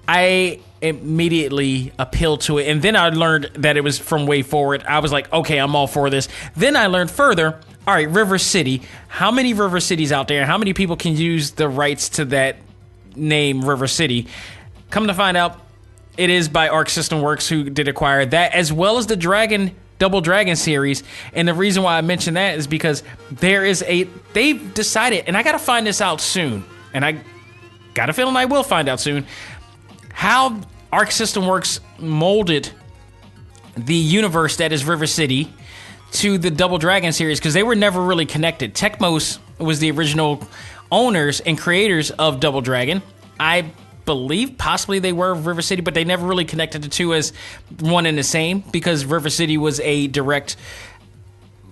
I immediately appealed to it. And then I learned that it was from WayForward. I was like, okay, I'm all for this. Then I learned further, all right, River City. How many River Cities out there? How many people can use the rights to that name, River City? Come to find out, it is by Arc System Works, who did acquire that, as well as the Double Dragon series. And the reason why I mention that is because they've decided, and I got to find this out soon, and I got a feeling I will find out soon, how Arc System Works molded the universe that is River City to the Double Dragon series, because they were never really connected. Tecmos was the original owners and creators of Double Dragon. I believe possibly they were River City, but they never really connected the two as one and the same, because River City was a direct,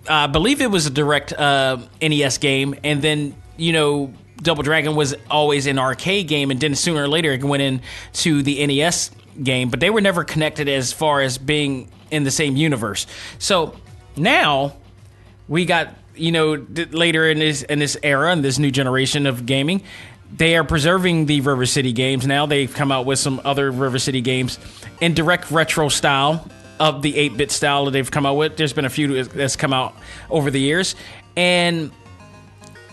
I believe it was a direct NES game, and then, Double Dragon was always an arcade game, and then sooner or later it went into the NES game, but they were never connected as far as being in the same universe. So now we got, later in this era, in this new generation of gaming, they are preserving the River City games. Now they've come out with some other River City games in direct retro style of the 8-bit style that they've come out with. There's been a few that's come out over the years. And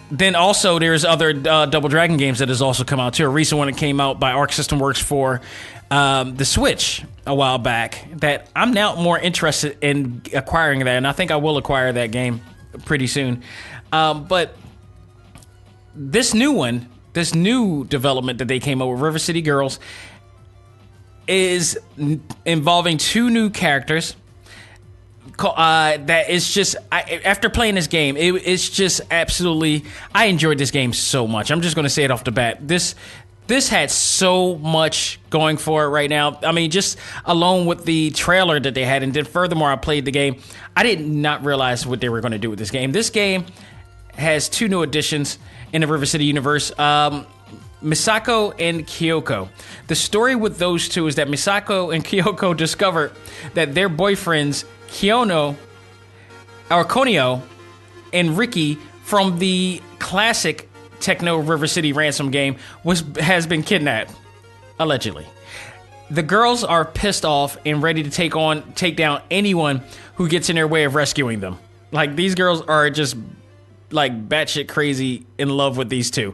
then also there's other Double Dragon games that has also come out too. A recent one that came out by Arc System Works for the Switch a while back that I'm now more interested in acquiring that, and I think I will acquire that game pretty soon. But this new development that they came up with, River City Girls, is involving two new characters. That is just, after playing this game, it's just absolutely, I enjoyed this game so much. I'm just going to say it off the bat. This had so much going for it right now. I mean, just alone with the trailer that they had, and then furthermore, I played the game. I did not realize what they were going to do with this game. This game has two new additions in the River City universe. Misako and Kyoko. The story with those two is that Misako and Kyoko discovered that their boyfriends, Kunio and Ricky from the classic Techno River City Ransom game has been kidnapped, allegedly. The girls are pissed off and ready to take down anyone who gets in their way of rescuing them. Like, these girls are just like batshit crazy in love with these two.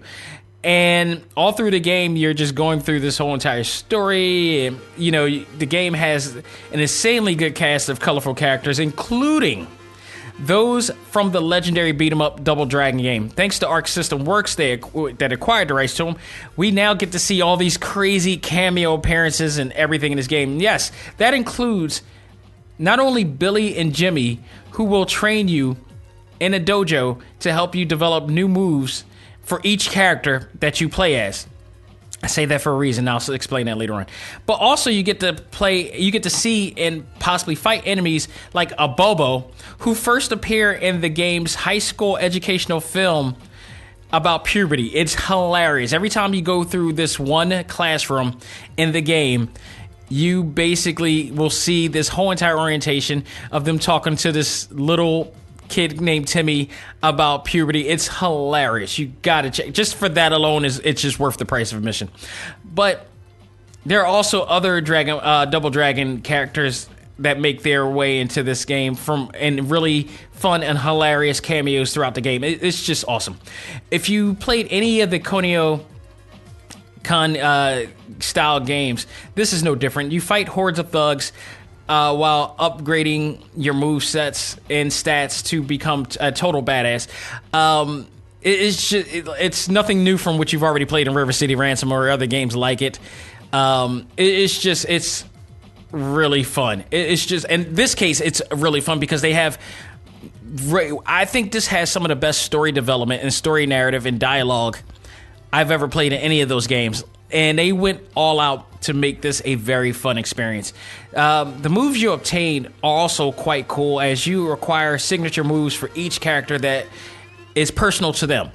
And all through the game, you're just going through this whole entire story. And, the game has an insanely good cast of colorful characters, including those from the legendary beat-em-up Double Dragon game. Thanks to Arc System Works that acquired the rights to them, we now get to see all these crazy cameo appearances and everything in this game. Yes, that includes not only Billy and Jimmy, who will train you in a dojo to help you develop new moves for each character that you play as. I say that for a reason. I'll explain that later on. But also you get to see and possibly fight enemies like a Bobo, who first appear in the game's high school educational film about puberty. It's hilarious. Every time you go through this one classroom in the game, you basically will see this whole entire orientation of them talking to this little kid named Timmy about puberty. It's hilarious. You gotta check. Just for that alone, it's just worth the price of admission. But there are also other Double Dragon characters that make their way into this game and really fun and hilarious cameos throughout the game. It's just awesome. If you played any of the Kunio-Kun style games, this is no different. You fight hordes of thugs while upgrading your move sets and stats to become a total badass. It's nothing new from what you've already played in River City Ransom or other games like it. It's really fun. In this case, it's really fun because they have, I think this has some of the best story development and story narrative and dialogue I've ever played in any of those games. And they went all out to make this a very fun experience. The moves you obtain are also quite cool, as you acquire signature moves for each character that is personal to them.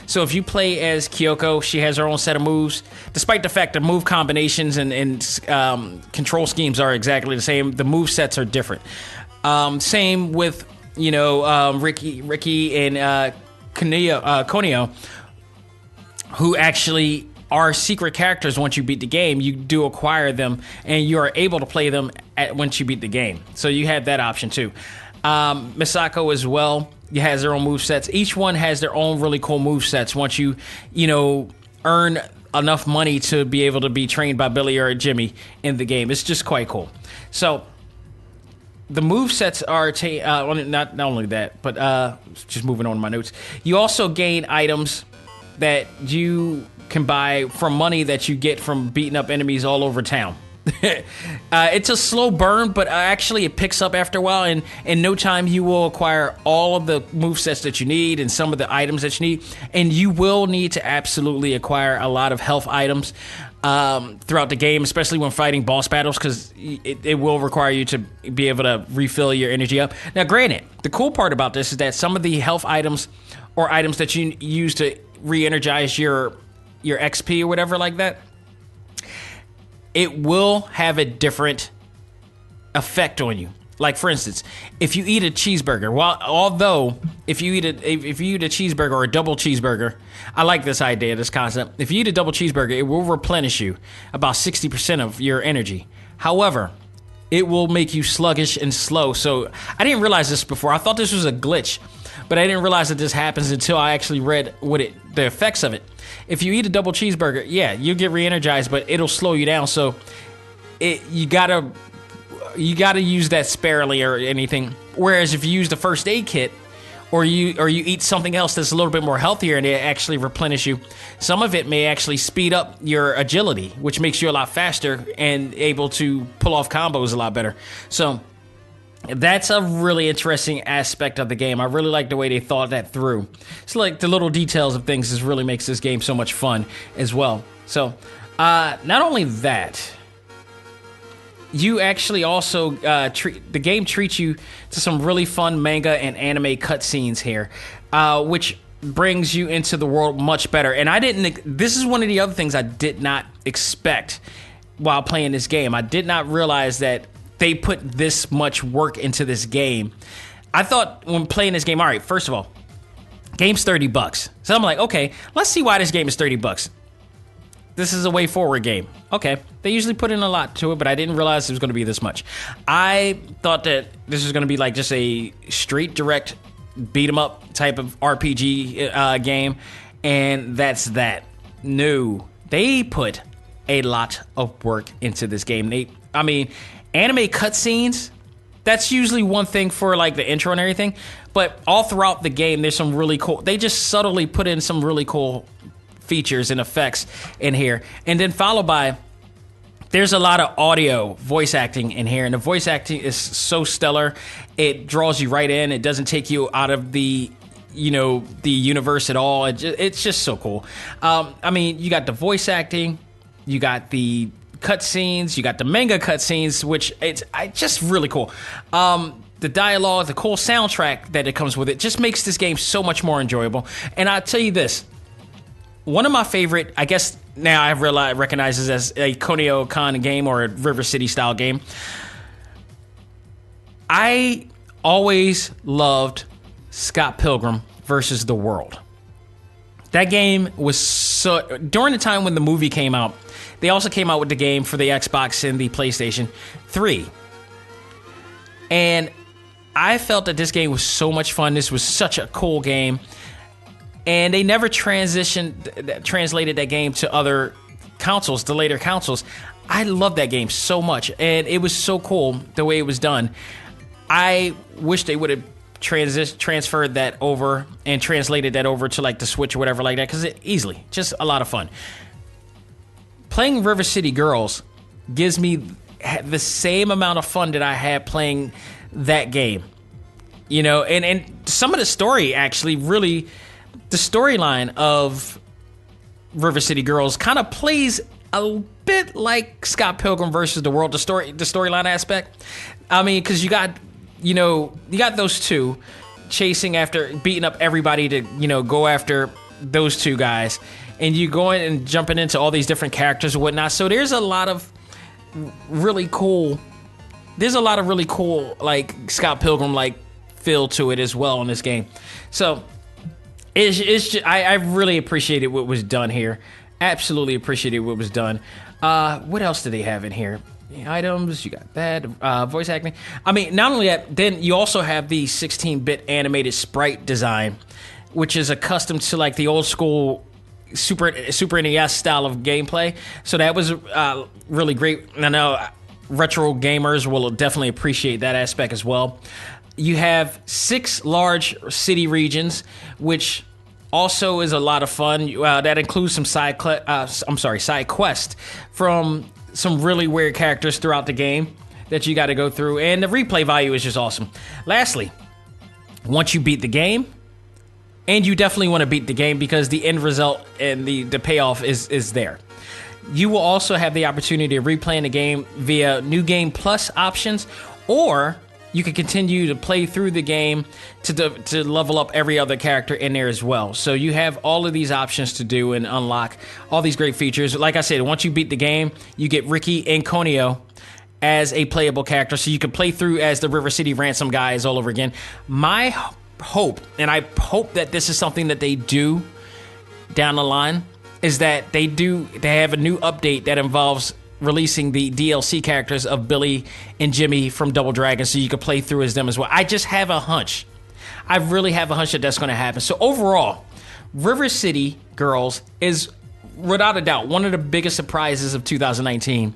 So if you play as Kyoko, she has her own set of moves. Despite the fact that move combinations and control schemes are exactly the same, the move sets are different. Same with Ricky and Kunio, who actually are secret characters. Once you beat the game, you do acquire them, and you are able to play them once you beat the game. So you have that option too. Misako as well. Has their own movesets. Each one has their own really cool movesets. Once you earn enough money to be able to be trained by Billy or Jimmy in the game, it's just quite cool. So the movesets are not only that, but just moving on to my notes. You also gain items that you can buy from money that you get from beating up enemies all over town. It's a slow burn, but actually it picks up after a while, and in no time you will acquire all of the movesets that you need and some of the items that you need, and you will need to absolutely acquire a lot of health items throughout the game, especially when fighting boss battles, because it will require you to be able to refill your energy up. Now granted, the cool part about this is that some of the health items or items that you use to re-energize your XP or whatever like that, it will have a different effect on you. Like for instance, if you eat a cheeseburger, if you eat a cheeseburger or a double cheeseburger, I like this idea, this concept. If you eat a double cheeseburger, it will replenish you about 60% of your energy. However, it will make you sluggish and slow. So I didn't realize this before. I thought this was a glitch, but I didn't realize that this happens until I actually read the effects of it. If you eat a double cheeseburger, yeah, you get re-energized, but it'll slow you down. So you gotta use that sparingly or anything. Whereas if you use the first aid kit, or you eat something else that's a little bit more healthier and it actually replenish you, some of it may actually speed up your agility, which makes you a lot faster and able to pull off combos a lot better. So that's a really interesting aspect of the game. I really like the way they thought that through. It's like the little details of things just really makes this game so much fun as well. So not only that, you actually also the game treats you to some really fun manga and anime cutscenes here, which brings you into the world much better. And this is one of the other things I did not expect while playing this game. I did not realize that they put this much work into this game. I thought when playing this game, all right, first of all, game's $30. So I'm like, okay, let's see why this game is $30. This is a WayForward game. Okay, they usually put in a lot to it, but I didn't realize it was going to be this much. I thought that this was going to be like just a straight, direct, beat-em-up type of RPG game, and that's that. No, they put a lot of work into this game. Anime cutscenes, that's usually one thing for like the intro and everything, but all throughout the game, there's some really cool, they just subtly put in some really cool features and effects in here. And then followed by, there's a lot of audio voice acting in here, and the voice acting is so stellar. It draws you right in. It doesn't take you out of the universe at all. It's just so cool. You got the voice acting, you got the cutscenes, you got the manga cutscenes, which it's just really cool. The dialogue, the cool soundtrack that it comes with it just makes this game so much more enjoyable. And I'll tell you this, one of my favorite, I guess now I recognize this as a Kunio-Kun game or a River City style game. I always loved Scott Pilgrim versus the World. That game was so, during the time when the movie came out, they also came out with the game for the Xbox and the PlayStation 3. And I felt that this game was so much fun. This was such a cool game. And they never translated that game to other consoles, the later consoles. I love that game so much. And it was so cool the way it was done. I wish they would have transferred that over and translated that over to like the Switch or whatever like that, because it easily, just a lot of fun. Playing River City Girls gives me the same amount of fun that I had playing that game. And some of the story actually really, the storyline of River City Girls kind of plays a bit like Scott Pilgrim versus the World, the storyline aspect. Because you got those two chasing after, beating up everybody to, go after those two guys. And you going and jumping into all these different characters and whatnot. So there's a lot of really cool, like Scott Pilgrim, like feel to it as well in this game. So it's just, I really appreciated what was done here. Absolutely appreciated what was done. What else do they have in here? Items, you got that, voice acting. I mean, not only that, then you also have the 16-bit animated sprite design, which is accustomed to like the old school Super NES style of gameplay. So that was really great. I know retro gamers will definitely appreciate that aspect as well. You have 6 large city regions, which also is a lot of fun. That includes some side quests from some really weird characters throughout the game that you got to go through, and the replay value is just awesome. Lastly, once you beat the game, and you definitely want to beat the game because the end result and the payoff is there. You will also have the opportunity to replay in the game via New Game Plus options, or you can continue to play through the game to level up every other character in there as well. So you have all of these options to do and unlock all these great features. Like I said, once you beat the game, you get Ricky and Kunio as a playable character, so you can play through as the River City Ransom guys all over again. My hope, and I hope that this is something that they do down the line, is that they have a new update that involves releasing the DLC characters of Billy and Jimmy from Double Dragon, so you can play through as them as well. I just have a hunch. I really have a hunch that that's going to happen. So overall, River City Girls is without a doubt one of the biggest surprises of 2019.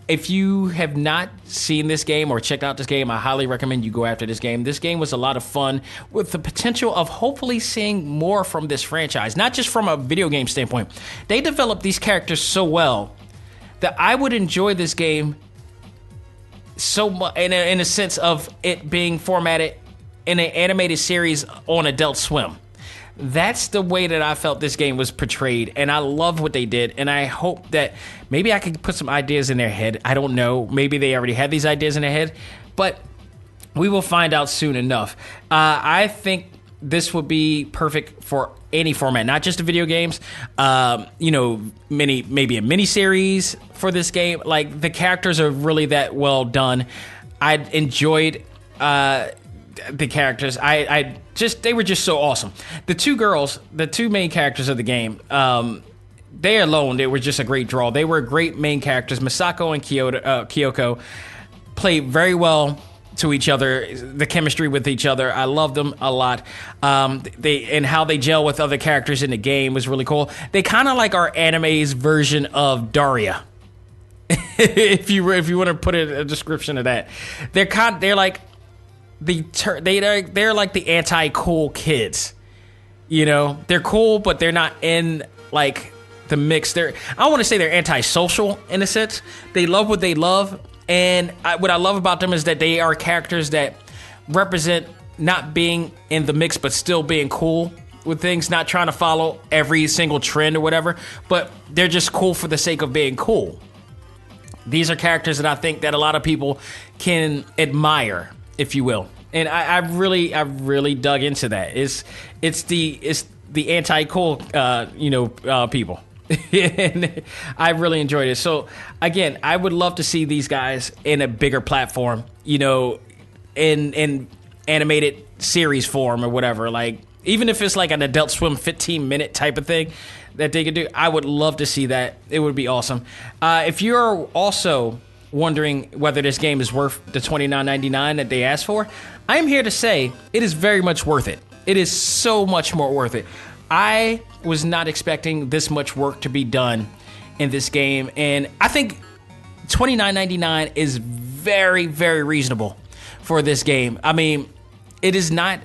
If you have not seen this game or checked out this game, I highly recommend you go after this game. This game was a lot of fun with the potential of hopefully seeing more from this franchise, not just from a video game standpoint. They developed these characters so well that I would enjoy this game so much in a sense of it being formatted in an animated series on Adult Swim. That's the way that I felt this game was portrayed, and I love what they did, and I hope that maybe I could put some ideas in their head. I don't know. Maybe they already had these ideas in their head, but we will find out soon enough. I think this would be perfect for any format, not just the video games. Maybe a mini-series for this game. Like, the characters are really that well done. I enjoyed the characters. They were just so awesome. The two girls, the two main characters of the game, they alone, they were just a great draw. They were great main characters. Misako and Kyoko played very well to each other. The chemistry with each other, I loved them a lot. And how they gel with other characters in the game was really cool. They kind of like our anime's version of Daria. if you want to put a description of that, they're like they're like the anti-cool kids. You know, they're cool, but they're not in like the mix. I don't want to say they're antisocial in a sense. They love what they love, and what I love about them is that they are characters that represent not being in the mix, but still being cool with things, not trying to follow every single trend or whatever, but they're just cool for the sake of being cool. These are characters that I think that a lot of people can admire, if you will, and I really dug into that. It's the anti-cool people, and I really enjoyed it. So again, I would love to see these guys in a bigger platform, in animated series form or whatever. Like, even if it's like an Adult Swim 15-minute type of thing that they could do, I would love to see that. It would be awesome. If you're also wondering whether this game is worth the $29.99 that they asked for, I am here to say it is very much worth it. It is so much more worth it. I was not expecting this much work to be done in this game, and I think $29.99 is very, very reasonable for this game. I mean, it is not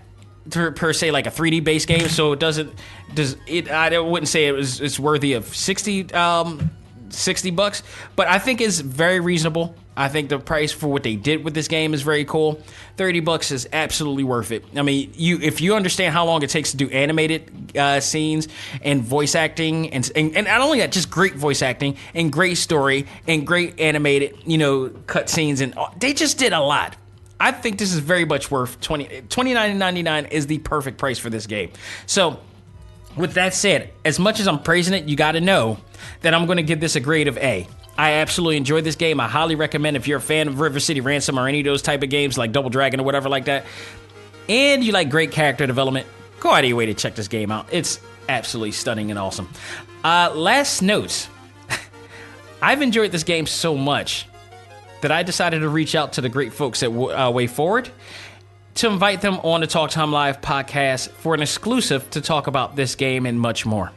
per se like a 3D based game, so I wouldn't say it's worthy of $60, but I think it's very reasonable. I think the price for what they did with this game is very cool. $30 is absolutely worth it. I mean, if you understand how long it takes to do animated scenes and voice acting, and not only that, just great voice acting and great story and great animated, cut scenes, and they just did a lot. I think this is very much worth $29.99 is the perfect price for this game. So, with that said, as much as I'm praising it, you got to know that I'm going to give this a grade of A. I absolutely enjoyed this game. I highly recommend, if you're a fan of River City Ransom or any of those type of games like Double Dragon or whatever like that, and you like great character development, go out of your way to check this game out. It's absolutely stunning and awesome. Last notes. I've enjoyed this game so much that I decided to reach out to the great folks at WayForward to invite them on the Talk Time Live podcast for an exclusive to talk about this game and much more.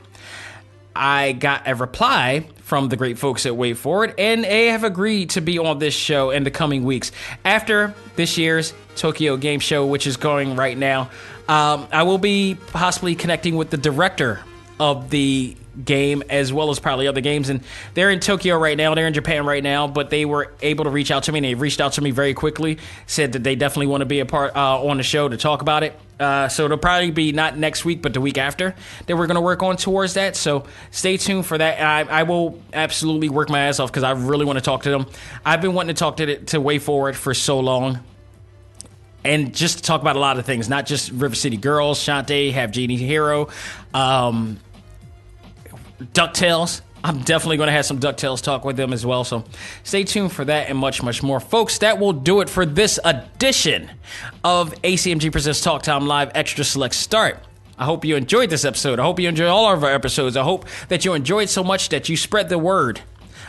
I got a reply from the great folks at WayForward, and they have agreed to be on this show in the coming weeks. After this year's Tokyo Game Show, which is going right now, I will be possibly connecting with the director of the game as well as probably other games, and they're in Tokyo right now, they're in Japan right now, but they were able to reach out to me, and they reached out to me very quickly, said that they definitely want to be a part on the show to talk about it. So it'll probably be not next week, but the week after that we're going to work on towards that. So stay tuned for that. I will absolutely work my ass off because I really want to talk to them. I've been wanting to talk to WayForward for so long. And just to talk about a lot of things, not just River City Girls, Shantae, Have Genie Hero, DuckTales. I'm definitely going to have some DuckTales talk with them as well. So stay tuned for that and much, much more. Folks, that will do it for this edition of A.C.M.G. Presents Talk Time Live Extra Select Start. I hope you enjoyed this episode. I hope you enjoy all of our episodes. I hope that you enjoyed so much that you spread the word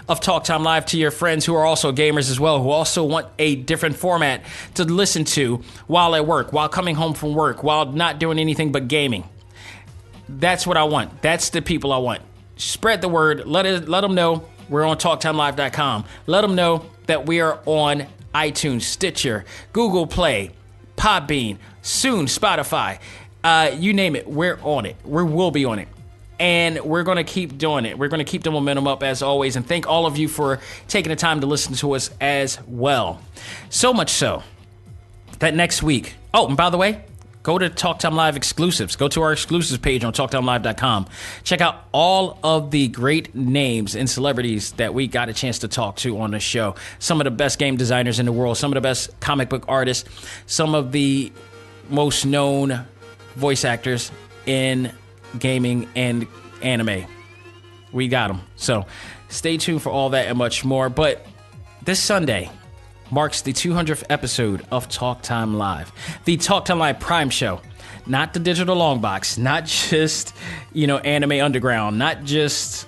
of Talk Time Live to your friends who are also gamers as well, who also want a different format to listen to while at work, while coming home from work, while not doing anything but gaming. That's what I want. That's the people I want. Spread the word. Let them know we're on TalkTimeLive.com. Let them know that we are on iTunes, Stitcher, Google Play, Podbean, soon Spotify. You name it, we're on it. We will be on it. And we're going to keep doing it. We're going to keep the momentum up as always. And thank all of you for taking the time to listen to us as well. So much so that next week. Oh, and by the way, go to Talk Time Live exclusives. Go to our exclusives page on TalkTimeLive.com. Check out all of the great names and celebrities that we got a chance to talk to on the show. Some of the best game designers in the world. Some of the best comic book artists. Some of the most known voice actors in gaming and anime. We got them. So stay tuned for all that and much more. But this Sunday marks the 200th episode of Talk Time Live, the Talk Time Live Prime show. Not the digital long box, not just, Anime Underground, not just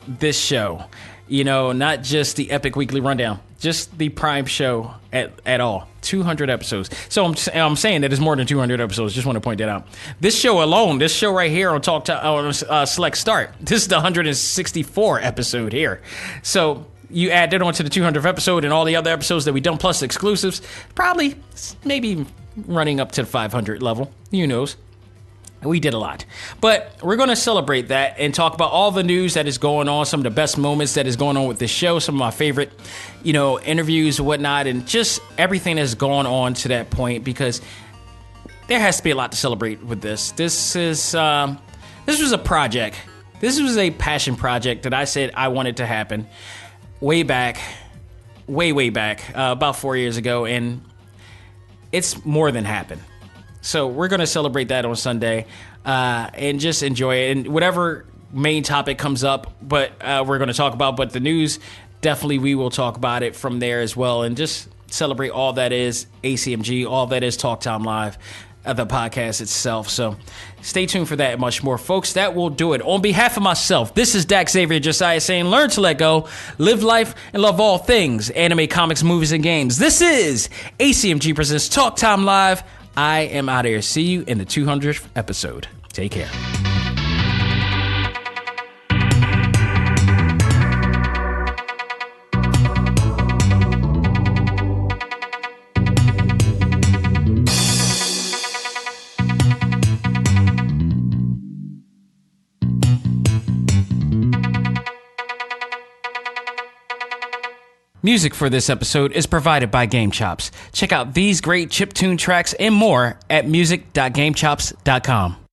this show, not just the Epic Weekly Rundown, just the Prime show at all. 200 episodes. So I'm saying that it's more than 200 episodes. Just want to point that out. This show alone, this show right here on Select Start, this is the 164 episode here. So you add that on to the 200th episode and all the other episodes that we done plus exclusives, probably maybe running up to the 500 level. Who knows? We did a lot. But we're going to celebrate that and talk about all the news that is going on, some of the best moments that is going on with this show, some of my favorite, interviews and whatnot, and just everything that's gone on to that point, because there has to be a lot to celebrate with this. This was a project. This was a passion project that I said I wanted to happen way back, about 4 years ago, and it's more than happened. So we're going to celebrate that on Sunday and just enjoy it. And whatever main topic comes up, but we're going to talk about. But the news, definitely we will talk about it from there as well. And just celebrate all that is ACMG, all that is Talk Time Live, the podcast itself. So stay tuned for that and much more. Folks, that will do it. On behalf of myself, this is Dak Xavier Josiah saying learn to let go, live life, and love all things anime, comics, movies, and games. This is ACMG Presents Talk Time Live. I am out of here. See you in the 200th episode. Take care. Music for this episode is provided by Game Chops. Check out these great chiptune tracks and more at music.gamechops.com.